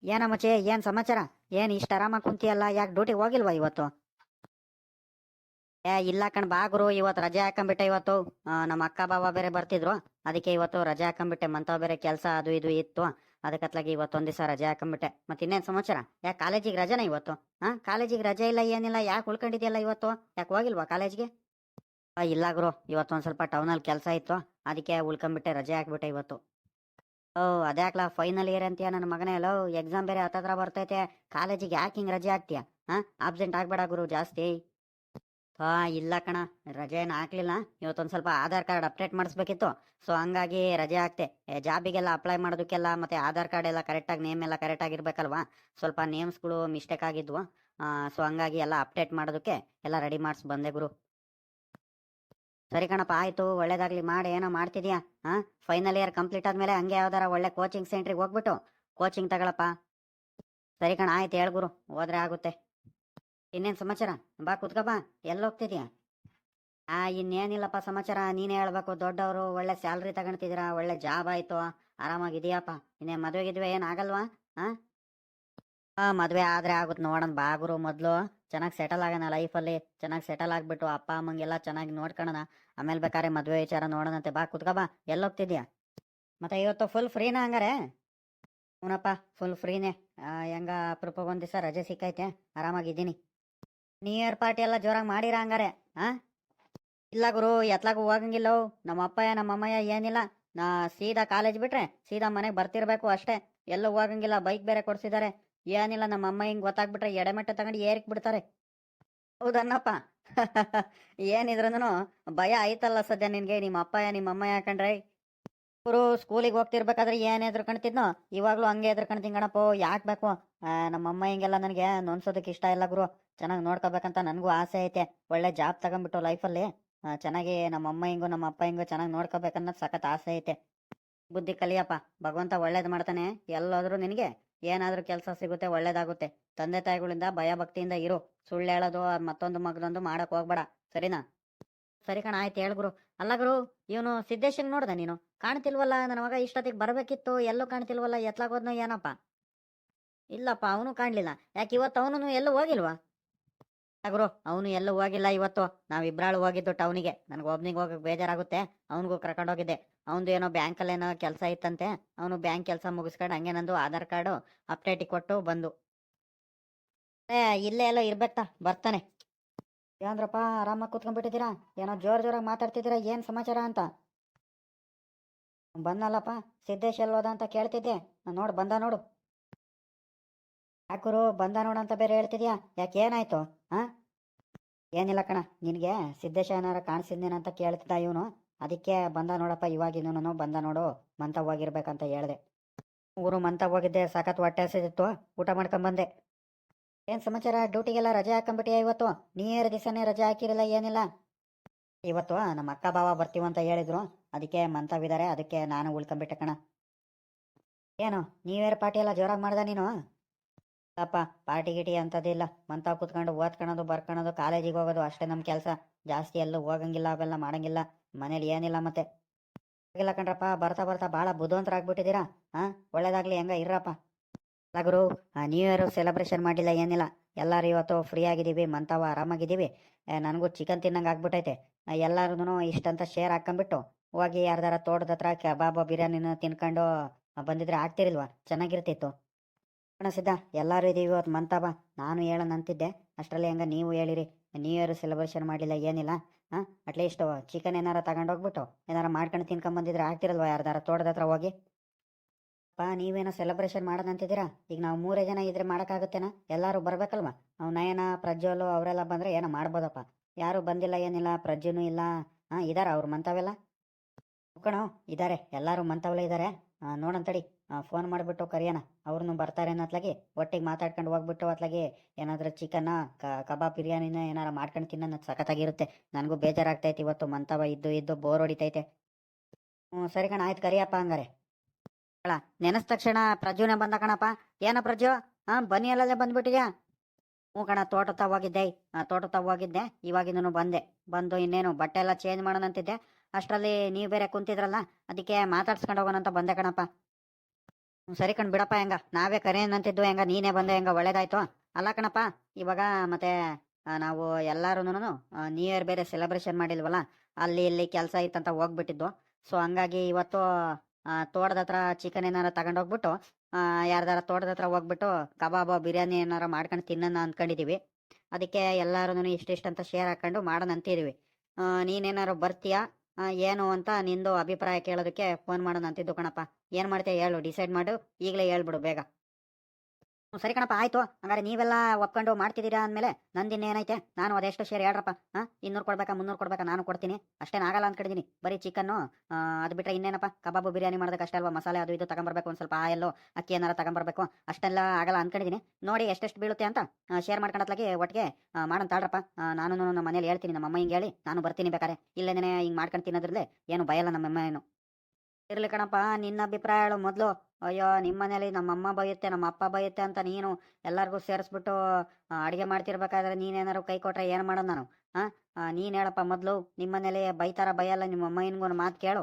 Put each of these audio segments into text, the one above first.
ಏನ ಮಚ್ಚೆ ಏನ್ ಸಮಾಚಾರ? ಏನ್ ಇಷ್ಟ ಆರಾಮಾಗಿ ಕುಂತಿಯಲ್ಲ, ಯಾಕೆ ಡ್ಯೂಟಿಗೆ ಹೋಗಿಲ್ವಾ ಇವತ್ತು? ಇಲ್ಲ ಕಣ್ ಬಾ ಗುರು, ಇವತ್ತು ರಜೆ ಹಾಕೊಂಬಿಟ್ಟೆ ಇವತ್ತು. ನಮ್ಮ ಅಕ್ಕ ಬಾವ ಬೇರೆ ಬರ್ತಿದ್ರು. ಅದಕ್ಕೆ ಇವತ್ತು ರಜೆ ಹಾಕೊಂಬಿಟ್ಟೆ. ಮಂತಾವ್ ಬೇರೆ ಕೆಲಸ ಅದು ಇದು ಇತ್ತು. ಅದಕ್ಕತ್ಲಾಗಿ ಇವತ್ತೊಂದ್ ದಿವಸ ರಜೆ ಹಾಕೊಂಬಿಟ್ಟೆ. ಮತ್ತೆ ಇನ್ನೇನ್ ಸಮಾಚಾರ? ಯಾಕೆ ಕಾಲೇಜಿಗೆ ರಜೆನಾ ಇವತ್ತು? ಕಾಲೇಜಿಗೆ ರಜೆ ಇಲ್ಲ ಏನಿಲ್ಲ, ಯಾಕೆ ಉಳ್ಕೊಂಡಿದ್ಯಲ್ಲ ಇವತ್ತು? ಯಾಕೆ ಹೋಗಿಲ್ವಾ ಕಾಲೇಜ್ಗೆ? ಇಲ್ಲ ಗುರು, ಇವತ್ತೊಂದ್ ಸ್ವಲ್ಪ ಟೌನಲ್ಲಿ ಕೆಲಸ ಇತ್ತು. ಅದಕ್ಕೆ ಉಳ್ಕೊಂಬಿಟ್ಟೆ, ರಜೆ ಹಾಕ್ಬಿಟ್ಟೆ ಇವತ್ತು. ಓ, ಅದ್ಯಾಕ್ಲಾ ಫೈನಲ್ ಇಯರ್ ಅಂತೀಯ ನನ್ನ ಮಗನೇ? ಅಲ್ಲೋ ಎಕ್ಸಾಮ್ ಬೇರೆ ಹತ್ತತ್ರ ಬರ್ತೈತೆ. ಕಾಲೇಜಿಗೆ ಯಾಕೆ ಹಿಂಗ್ ರಜೆ ಹಾಕ್ತೀಯ? ಆಬ್ಸೆಂಟ್ ಆಗ್ಬೇಡ ಗುರು ಜಾಸ್ತಿ. ಹಾ, ಇಲ್ಲ ಕಣ, ರಜೆ ಏನು ಹಾಕ್ಲಿಲ್ಲ. ಇವತ್ತೊಂದ್ ಸ್ವಲ್ಪ ಆಧಾರ್ ಕಾರ್ಡ್ ಅಪ್ಡೇಟ್ ಮಾಡಿಸ್ಬೇಕಿತ್ತು. ಸೊ ಹಂಗಾಗಿ ರಜೆ ಹಾಕ್ತೆ. ಜಾಬಿಗೆಲ್ಲ ಅಪ್ಲೈ ಮಾಡೋದಕ್ಕೆಲ್ಲ ಮತ್ತೆ ಆಧಾರ್ ಕಾರ್ಡ್ ಎಲ್ಲ ಕರೆಕ್ಟಾಗಿ ನೇಮ್ ಎಲ್ಲ ಕರೆಕ್ಟಾಗಿ ಇರ್ಬೇಕಲ್ವಾ? ಸ್ವಲ್ಪ ನೇಮ್ಸ್ಗಳು ಮಿಸ್ಟೇಕ್ ಆಗಿದ್ವು. ಸೊ ಹಂಗಾಗಿ ಎಲ್ಲ ಅಪ್ಡೇಟ್ ಮಾಡೋದಕ್ಕೆ ಎಲ್ಲ ರೆಡಿ ಮಾಡಿಸ್ ಬಂದೆ ಗುರು. ಸರಿ ಕಣಪ್ಪ, ಆಯ್ತು, ಒಳ್ಳೇದಾಗ್ಲಿ. ಮಾಡಿ, ಏನೋ ಮಾಡ್ತಿದ್ಯಾ? ಫೈನಲ್ ಇಯರ್ ಕಂಪ್ಲೀಟ್ ಆದ್ಮೇಲೆ ಹಂಗೆ ಯಾವ್ದಾರ ಒಳ್ಳೆ ಕೋಚಿಂಗ್ ಸೆಂಟ್ರಿಗೆ ಹೋಗ್ಬಿಟ್ಟು ಕೋಚಿಂಗ್ ತಗೊಳಪ್ಪ. ಸರಿ ಕಣ, ಆಯ್ತು, ಹೇಳ್ಗುರು, ಹೋದ್ರೆ ಆಗುತ್ತೆ. ಇನ್ನೇನ್ ಸಮಾಚಾರ? ಬಾ ಕುತ್ಕ ಬಾ. ಎಲ್ಲಿ ಹೋಗ್ತಿದ್ಯಾ? ಇನ್ನೇನಿಲ್ಲಪ್ಪ ಸಮಾಚಾರ, ನೀನೇ ಹೇಳ್ಬೇಕು. ದೊಡ್ಡವರು, ಒಳ್ಳೆ ಸ್ಯಾಲ್ರಿ ತಗೊಂತಿದ್ದೀರಾ, ಒಳ್ಳೆ ಜಾಬ್ ಆಯ್ತು, ಆರಾಮಾಗಿದೀಯಪ್ಪ. ಇನ್ನೇ ಮದುವೆ ಗಿದ್ವೆ ಏನ್ ಆಗಲ್ವಾ? ಮದ್ವೆ ಆದ್ರೆ ಆಗುತ್ತೆ ನೋಡೋಣ ಬಾ ಗುರು. ಮೊದ್ಲು ಚೆನ್ನಾಗಿ ಸೆಟಲ್ ಆಗೋಣ ಲೈಫಲ್ಲಿ. ಚೆನ್ನಾಗಿ ಸೆಟಲ್ ಆಗ್ಬಿಟ್ಟು ಅಪ್ಪ ಅಮ್ಮಂಗೆಲ್ಲ ಚೆನ್ನಾಗಿ ನೋಡ್ಕೊಳ್ಳೋಣ. ಆಮೇಲೆ ಬೇಕಾದ್ರೆ ಮದ್ವೆ ವಿಚಾರ ನೋಡೋಣಂತೆ. ಬಾ ಕುತ್ಕ ಬಾ. ಎಲ್ಲಿ ಹೋಗ್ತಿದ್ಯಾ? ಮತ್ತೆ ಇವತ್ತು ಫುಲ್ ಫ್ರೀನಾ ಹಂಗಾರೆ? ಹ್ಞೂನಪ್ಪ, ಫುಲ್ ಫ್ರೀನೇ. ಹೆಂಗ ಅಪರೂಪಕ್ಕೆ ಒಂದ್ ದಿವಸ ರಜೆ ಸಿಕ್ಕೈತೆ, ಆರಾಮಾಗಿದ್ದೀನಿ. ನ್ಯೂ ಇಯರ್ ಪಾರ್ಟಿ ಎಲ್ಲ ಜೋರಾಗಿ ಮಾಡಿರ ಹಂಗಾರೆ? ಹಾ, ಇಲ್ಲ ಗುರು, ಎತ್ಲಾಗೂ ಹೋಗಂಗಿಲ್ಲ. ನಮ್ಮ ಅಪ್ಪಯ್ಯ ನಮ್ಮ ಅಮ್ಮಯ್ಯ ಏನಿಲ್ಲ. ನಾ ಸೀದಾ ಕಾಲೇಜ್ ಬಿಟ್ರೆ ಸೀದಾ ಮನೆಗೆ ಬರ್ತಿರ್ಬೇಕು ಅಷ್ಟೇ. ಎಲ್ಲೂ ಹೋಗಂಗಿಲ್ಲ. ಬೈಕ್ ಬೇರೆ ಕೊಡ್ಸಿದ್ದಾರೆ. ಏನಿಲ್ಲ, ನಮ್ಮ ಅಮ್ಮ ಹಿಂಗ್ ಗೊತ್ತಾಗ್ಬಿಟ್ರೆ ಎಡೆಮೆಟ್ಟೆ ತಗೊಂಡು ಏರಿಕ್ ಬಿಡ್ತಾರೆ. ಹೌದನ್ನಪ್ಪ. ಏನಿದ್ರೂ ಭಯ ಆಯ್ತಲ್ಲ ಸದ್ಯ ನಿನ್ಗೆ, ನಿಮ್ಮ ಅಪ್ಪಯ್ಯ ನಿಮ್ಮ ಅಮ್ಮಯ್ಯ ಯಾಕಂಡ್ರೆ. ಇವರು ಸ್ಕೂಲಿಗೆ ಹೋಗ್ತಿರ್ಬೇಕಾದ್ರೆ ಏನ್ ಎದ್ರಕಣ್ತಿದ್ನೋ ಇವಾಗ್ಲೂ ಹಂಗೆ ಎದ್ರಕಣ್ತೀನಿ ಕಣಪ್ಪೋ. ಯಾಕೆ ಬೇಕು? ನಮ್ಮ ಅಮ್ಮ ಹಿಂಗೆಲ್ಲ ನನಗೆ ನೊನ್ಸೋದಕ್ಕೆ ಇಷ್ಟ ಇಲ್ಲ ಗುರು. ಚೆನ್ನಾಗಿ ನೋಡ್ಕೋಬೇಕಂತ ನನಗೂ ಆಸೆ ಐತೆ. ಒಳ್ಳೆ ಜಾಬ್ ತಗೊಂಡ್ಬಿಟ್ಟು ಲೈಫಲ್ಲಿ ಚೆನ್ನಾಗಿ ನಮ್ಮ ಅಮ್ಮ ಹಿಂಗು ನಮ್ಮ ಅಪ್ಪ ಹಿಂಗು ಚೆನ್ನಾಗಿ ನೋಡ್ಕೋಬೇಕನ್ನೋದು ಸಖತ್ ಆಸೆ ಐತೆ. ಬುದ್ಧಿ ಕಲಿಯಪ್ಪ, ಭಗವಂತ ಒಳ್ಳೇದು ಮಾಡ್ತಾನೆ. ಎಲ್ಲಾದ್ರೂ ನಿನಗೆ ಏನಾದ್ರೂ ಕೆಲಸ ಸಿಗುತ್ತೆ, ಒಳ್ಳೇದಾಗುತ್ತೆ. ತಂದೆ ತಾಯಿಗಳಿಂದ ಭಯ ಭಕ್ತಿಯಿಂದ ಇರು. ಸುಳ್ಳು ಹೇಳೋದು ಮತ್ತೊಂದು ಮಗದೊಂದು ಮಾಡಕ್ ಹೋಗ್ಬೇಡ, ಸರಿನಾ? ಸರಿ ಕಣ, ಆಯ್ತು, ಹೇಳ್ಗುರು. ಅಲ್ಲ ಗುರು, ಇವನು ಸಿದ್ದೇಶಂಗ್ ನೋಡ್ದ ನೀನು? ಕಾಣ್ತಿಲ್ವಲ್ಲ ನನ್ನ ಮಗ. ಇಷ್ಟೊತ್ತಿಗೆ ಬರಬೇಕಿತ್ತು, ಎಲ್ಲೂ ಕಾಣ್ತಿಲ್ವಲ್ಲ. ಎತ್ಲಾಗೋದ್ನು ಏನಪ್ಪ? ಇಲ್ಲಪ್ಪ, ಅವನು ಕಾಣ್ಲಿಲ್ಲ. ಯಾಕೆ ಇವತ್ತು ಅವನು ಎಲ್ಲೂ ಹೋಗಿಲ್ವಾ? ಗುರು, ಅವನು ಎಲ್ಲೂ ಹೋಗಿಲ್ಲ ಇವತ್ತು. ನಾವಿಬ್ರಾಳು ಹೋಗಿದ್ದು ಟೌನಿಗೆ. ನನಗೆ ಒಬ್ನಿಗೆ ಹೋಗಕ್ಕೆ ಬೇಜಾರಾಗುತ್ತೆ. ಅವನಿಗೂ ಕರ್ಕೊಂಡು ಹೋಗಿದ್ದೆ. ಅವನದು ಏನೋ ಬ್ಯಾಂಕಲ್ಲೇನೋ ಕೆಲಸ ಇತ್ತಂತೆ. ಅವನು ಬ್ಯಾಂಕ್ ಕೆಲಸ ಮುಗಿಸ್ಕೊಂಡು ಹಂಗೆ ನಂದು ಆಧಾರ್ ಕಾರ್ಡು ಅಪ್ಡೇಟಿಗೆ ಕೊಟ್ಟು ಬಂದು. ಇಲ್ಲೇ ಎಲ್ಲೋ ಇರ್ಬೇಕ್ತಾ, ಬರ್ತಾನೆ. ಯಾಂದ್ರಪ್ಪ, ಆರಾಮಾಗಿ ಕೂತ್ಕೊಂಡ್ಬಿಟ್ಟಿದ್ದೀರಾ? ಏನೋ ಜೋರಾಗಿ ಮಾತಾಡ್ತಿದ್ದೀರಾ, ಏನ್ ಸಮಾಚಾರ ಅಂತ? ಬಂದಲ್ಲಪ್ಪ, ಸಿದ್ದೇಶ್ ಎಲ್ಲೋದ ಅಂತ ಕೇಳ್ತಿದ್ದೆ. ನೋಡು, ಬಂದ ನೋಡು. ಯಾಕುರು ಬಂದ ನೋಡಂತ ಬೇರೆ ಹೇಳ್ತಿದ್ಯಾ? ಯಾಕೆ, ಏನಾಯ್ತು? ಹಾ, ಏನಿಲ್ಲ ಕಣ, ನಿನಗೆ ಸಿದ್ದೇಶ ಏನಾರ ಕಾಣಿಸಿದ್ನೇನಂತ ಕೇಳ್ತಿದ್ದ ಇವನು. ಅದಕ್ಕೆ ಬಂದ ನೋಡಪ್ಪ, ಇವಾಗಿನೂ ಬಂದ ನೋಡು, ಮಂತ ಹೋಗಿರ್ಬೇಕಂತ ಹೇಳ್ದೆ. ಊರು ಮಂತ ಹೋಗಿದ್ದೆ, ಸಖತ್ ಹೊಟ್ಟೆ ಹಸಿದಿತ್ತು, ಊಟ ಮಾಡ್ಕೊಂಬಂದೆ. ಏನ್ ಸಮಾಚಾರ? ಡ್ಯೂಟಿಗೆಲ್ಲ ರಜೆ ಹಾಕೊಂಡ್ಬಿಟ್ಟಿಯಾ ಇವತ್ತು? ನೀರ್ ದಿವಸನೇ ರಜೆ ಹಾಕಿರಲಿಲ್ಲ, ಏನಿಲ್ಲ. ಇವತ್ತು ನಮ್ಮ ಅಕ್ಕ ಬಾವ ಬರ್ತೀವಂತ ಹೇಳಿದ್ರು. ಅದಕ್ಕೆ ಮಂತವಿದ್ದಾರೆ, ಅದಕ್ಕೆ ನಾನು ಉಳ್ಕೊಂಬಿಟ್ಟೆ ಕಣ. ಏನು ನ್ಯೂ ಇಯರ್ ಪಾರ್ಟಿ ಎಲ್ಲ ಜೋರಾಗಿ ಮಾಡ್ದ ನೀನು? ಅಪ್ಪ, ಪಾರ್ಟಿ ಗಿಟಿ ಅಂತದಿಲ್ಲ. ಮಂತಾವ್ ಕುತ್ಕೊಂಡು ಓದ್ಕೊಳೋದು ಬರ್ಕೊಳೋದು ಕಾಲೇಜಿಗೆ ಹೋಗೋದು ಅಷ್ಟೇ ನಮ್ಮ ಕೆಲಸ. ಜಾಸ್ತಿ ಎಲ್ಲೂ ಹೋಗಂಗಿಲ್ಲ, ಅವೆಲ್ಲ ಮಾಡಂಗಿಲ್ಲ. ಮನೇಲಿ ಏನಿಲ್ಲ ಮತ್ತೆ. ಇಲ್ಲ ಕಣ್ರಪ್ಪ, ಬರ್ತಾ ಬರ್ತಾ ಭಾಳ ಬುದ್ಧಿವಂತರಾಗ್ಬಿಟ್ಟಿದ್ದೀರಾ. ಒಳ್ಳೇದಾಗ್ಲಿ, ಹೆಂಗ ಇರ್ರಪ್ಪ. ಗುರು, ನ್ಯೂ ಇಯರ್ ಸೆಲೆಬ್ರೇಷನ್ ಮಾಡಿಲ್ಲ, ಏನಿಲ್ಲ. ಎಲ್ಲರೂ ಇವತ್ತು ಫ್ರೀ ಆಗಿದ್ದೀವಿ, ಮಂತಾವ ಆರಾಮಾಗಿದ್ದೀವಿ. ನನಗೂ ಚಿಕನ್ ತಿನ್ನಂಗೆ ಆಗ್ಬಿಟ್ಟೈತೆ. ಎಲ್ಲಾರು ಇಷ್ಟಂತ ಶೇರ್ ಹಾಕೊಂಡ್ಬಿಟ್ಟು ಹೋಗಿ ಯಾರ್ದಾರ ತೋಟದ ಹತ್ರ ಕಬಾಬ್ ಬಿರಿಯಾನಿನ ತಿನ್ಕೊಂಡು ಬಂದಿದ್ರೆ ಆಗ್ತಿರಿಲ್ವಾ? ಚೆನ್ನಾಗಿರ್ತಿತ್ತು. ಸಿದ್ಧ, ಎಲ್ಲರೂ ಇದೀವಿ ಇವತ್ತು ಮಂತಾವ. ನಾನು ಹೇಳೋಣ ಅಂತಿದ್ದೆ, ಅಷ್ಟರಲ್ಲಿ ಹೆಂಗ ನೀವು ಹೇಳಿರಿ. ನ್ಯೂ ಇಯರ್ ಸೆಲೆಬ್ರೇಷನ್ ಮಾಡಿಲ್ಲ, ಏನಿಲ್ಲ. ಅಟ್ಲೀಸ್ಟ್ ಚಿಕನ್ ಏನಾರ ತಗೊಂಡೋಗ್ಬಿಟ್ಟು ಏನಾರ ಮಾಡ್ಕೊಂಡು ತಿನ್ಕೊಂಬಂದಿದ್ರೆ ಆಗ್ತಿರಲ್ವಾ ಯಾರ್ದಾರ ತೋಟದ ಹತ್ರ ಹೋಗಿ? ನೀವೇನೋ ಸೆಲೆಬ್ರೇಷನ್ ಮಾಡೋದಂತಿದ್ದೀರಾ. ಈಗ ನಾವು ಮೂರೇ ಜನ ಇದ್ರೆ ಮಾಡೋಕ್ಕಾಗುತ್ತೇನಾ? ಎಲ್ಲರೂ ಬರ್ಬೇಕಲ್ವಾ? ನಾವು ನಯನ ಪ್ರಜ್ವಲು ಅವರೆಲ್ಲ ಬಂದ್ರೆ ಏನೋ ಮಾಡ್ಬೋದಪ್ಪ. ಯಾರು ಬಂದಿಲ್ಲ, ಏನಿಲ್ಲ. ಪ್ರಜ್ವನು ಇಲ್ಲ. ಇದಾರ ಅವ್ರು ಮಂತಾವೆಲ್ಲ? ಕಣೋ, ಇದ್ದಾರೆ, ಎಲ್ಲರೂ ಮಂತವಲ್ಲೇ ಇದ್ದಾರೆ. ನೋಡಂತಡಿ, ಫೋನ್ ಮಾಡಿಬಿಟ್ಟು ಕರಿಯೋಣ. ಅವ್ರನ್ನು ಬರ್ತಾರೆ ಅನ್ನತ್ಲಾಗಿ ಒಟ್ಟಿಗೆ ಮಾತಾಡ್ಕೊಂಡು ಹೋಗ್ಬಿಟ್ಟು ಅತ್ಲಾಗಿ ಏನಾದರೂ ಚಿಕನ್ನ ಕಬಾಬ್ ಬಿರಿಯಾನಿನ ಏನಾರ ಮಾಡ್ಕೊಂಡು ತಿನ್ನೋದು ಸಖತ್ತಾಗಿರುತ್ತೆ. ನನಗೂ ಬೇಜಾರಾಗ್ತೈತೆ ಇವತ್ತು, ಮಂತವ ಇದ್ದು ಇದ್ದು ಬೋರ್ ಹೊಡಿತೈತೆ. ಸರಿ ಕಣ, ಆಯ್ತು, ಕರಿಯಪ್ಪ ಹಂಗಾರೆ. ನೆನೆಸ್ ತಕ್ಷಣ ಪ್ರಜ್ವನೇ ಬಂದ ಕಣಪ್ಪ. ಏನ ಪ್ರಜ್ವ, ಬನ್ನಿ ಅಲ್ಲಲ್ಲೇ ಬಂದ್ಬಿಟ್ಟಿದ್ಯಾ? ಹ್ಞೂ ಕಣ, ತೋಟ ಹೋಗಿದ್ದೆ. ಇವಾಗಿನೂ ಬಂದೆ. ಬಂದು ಇನ್ನೇನು ಬಟ್ಟೆ ಎಲ್ಲ ಚೇಂಜ್ ಮಾಡೋಣಂತಿದ್ದೆ. ಅಷ್ಟರಲ್ಲಿ ನೀವು ಬೇರೆ ಕುಂತಿದ್ರಲ್ಲ, ಅದಕ್ಕೆ ಮಾತಾಡ್ಸ್ಕೊಂಡು ಹೋಗೋಣಂತ ಬಂದೆ ಕಣಪ್ಪ. ಸರಿ ಕಣ್ ಬಿಡಪ್ಪ ಹೆಂಗ ನಾವೇ ಕರೆಯಂತಿದ್ದು ಹೆಂಗ ನೀನೇ ಬಂದೆ ಹೆಂಗ ಒಳ್ಳೇದಾಯ್ತು. ಅಲ್ಲ ಕಣಪ್ಪ, ಇವಾಗ ಮತ್ತೆ ನಾವು ಎಲ್ಲಾರು ನ್ಯೂ ಇಯರ್ ಬೇರೆ ಸೆಲೆಬ್ರೇಷನ್ ಮಾಡಿಲ್ವಲ್ಲ, ಅಲ್ಲಿ ಇಲ್ಲಿ ಕೆಲಸ ಇತ್ತಂತ ಹೋಗ್ಬಿಟ್ಟಿದ್ದು. ಸೊ ಹಂಗಾಗಿ ಇವತ್ತು ತೋಟದ ಹತ್ರ ಚಿಕನ್ ಏನಾರ ತಗೊಂಡೋಗ್ಬಿಟ್ಟು ಯಾರ್ದಾರ ತೋಟದ ಹತ್ರ ಹೋಗ್ಬಿಟ್ಟು ಕಬಾಬ್ ಬಿರಿಯಾನಿ ಏನಾರ ಮಾಡ್ಕೊಂಡು ತಿನ್ನೋಣ ಅಂದ್ಕೊಂಡಿದೀವಿ. ಅದಕ್ಕೆ ಎಲ್ಲಾರು ಇಷ್ಟಿಷ್ಟು ಅಂತ ಶೇರ್ ಹಾಕೊಂಡು ಮಾಡೋಣ ಅಂತಿದೀವಿ. ನೀನೇನಾರು ಬರ್ತೀಯಾ ಏನು ಅಂತ ನಿಂದು ಅಭಿಪ್ರಾಯ ಕೇಳೋದಕ್ಕೆ ಫೋನ್ ಮಾಡೋಣ ಅಂತಿದ್ದು ಕಣಪ್ಪ. ಏನ್ ಮಾಡ್ತೀಯ ಹೇಳು, ಡಿಸೈಡ್ ಮಾಡು, ಈಗಲೇ ಹೇಳ್ಬಿಡು ಬೇಗ. ಸರಿ ಕಣಪ್ಪ, ಆಯ್ತು. ಹಂಗಾರೆ ನೀವೆಲ್ಲ ಒಪ್ಕೊಂಡು ಮಾಡ್ತಿದ್ದೀರಾ ಅಂದಮೇಲೆ ನಂದಿನ್ನೇನೈತೆ, ನಾನು ಅದೆಷ್ಟು ಶೇರ್ ಹೇಳ್ರಪ್ಪ. 200 ಕೊಡ್ಬೇಕಾ 300 ಕೊಡ್ಬೇಕಾ, ನಾನು ಕೊಡ್ತೀನಿ. ಅಷ್ಟೇನಾಗಲ್ಲ ಅಂದ್ಕೊಂಡಿದ್ದೀನಿ. ಬರೀ ಚಿಕನ್ನು ಅದು ಬಿಟ್ಟರೆ ಇನ್ನೇನಪ್ಪ, ಕಬಾಬು ಬಿರಿಯಾನಿ ಮಾಡೋದಕ್ಕೆ ಅಷ್ಟೇ ಅಲ್ವಾ, ಮಸಾಲೆ ಅದು ಇದು ತಗೊಂಬರ್ಬೇಕು, ಒಂದು ಸ್ವಲ್ಪ ಆಯಲ್ಲು ಅಕ್ಕಿ ಏನಾರ ತಗೊಂಬರ್ಬೇಕು, ಅಷ್ಟೆಲ್ಲ ಆಗಲ್ಲ ಅಂದ್ಕೊಂಡಿದ್ದೀನಿ. ನೋಡಿ ಎಷ್ಟೆಷ್ಟು ಬೀಳುತ್ತೆ ಅಂತ ಶೇರ್ ಮಾಡ್ಕೊಂಡತ್ಲಾಗಿ ಒಟ್ಟಿಗೆ ಮಾಡೋಣ ತಾಳ್ರಪ್ಪ. ನಾನು ನಮ್ಮ ಮನೇಲಿ ಹೇಳ್ತೀನಿ, ನಮ್ಮ ಅಮ್ಮ ಹಿಂಗೆ ಹೇಳಿ ನಾನು ಬರ್ತೀನಿ ಬೇಕಾರೆ. ಇಲ್ಲೇನೇ ಹಿಂಗೆ ಮಾಡ್ಕೊಂಡು ತಿನ್ನೋದ್ರಲ್ಲೇ ಏನು ಭಯಲ್ಲ ನಮ್ಮಮ್ಮ ಏನು. ಇರ್ಲಿ ಕಣಪ್ಪ, ನಿನ್ನ ಅಭಿಪ್ರಾಯ ಹೇಳು ಮೊದಲು. ಅಯ್ಯೋ ನಿಮ್ಮ ಮನೇಲಿ ನಮ್ಮಮ್ಮ ಬೈಯುತ್ತೆ ನಮ್ಮ ಅಪ್ಪ ಬೈಯುತ್ತೆ ಅಂತ ನೀನು ಎಲ್ಲರಿಗೂ ಸೇರಿಸ್ಬಿಟ್ಟು ಅಡುಗೆ ಮಾಡ್ತಿರ್ಬೇಕಾದ್ರೆ ನೀನೇನಾರು ಕೈ ಕೊಟ್ರೆ ಏನು ಮಾಡೋದು ನಾನು? ನೀನು ಹೇಳಪ್ಪ ಮೊದಲು, ನಿಮ್ಮ ಮನೇಲಿ ಬೈತಾರ ಬೈಯಲ್ಲ, ನಿಮ್ಮ ಅಮ್ಮ ಒಂದು ಮಾತು ಕೇಳು.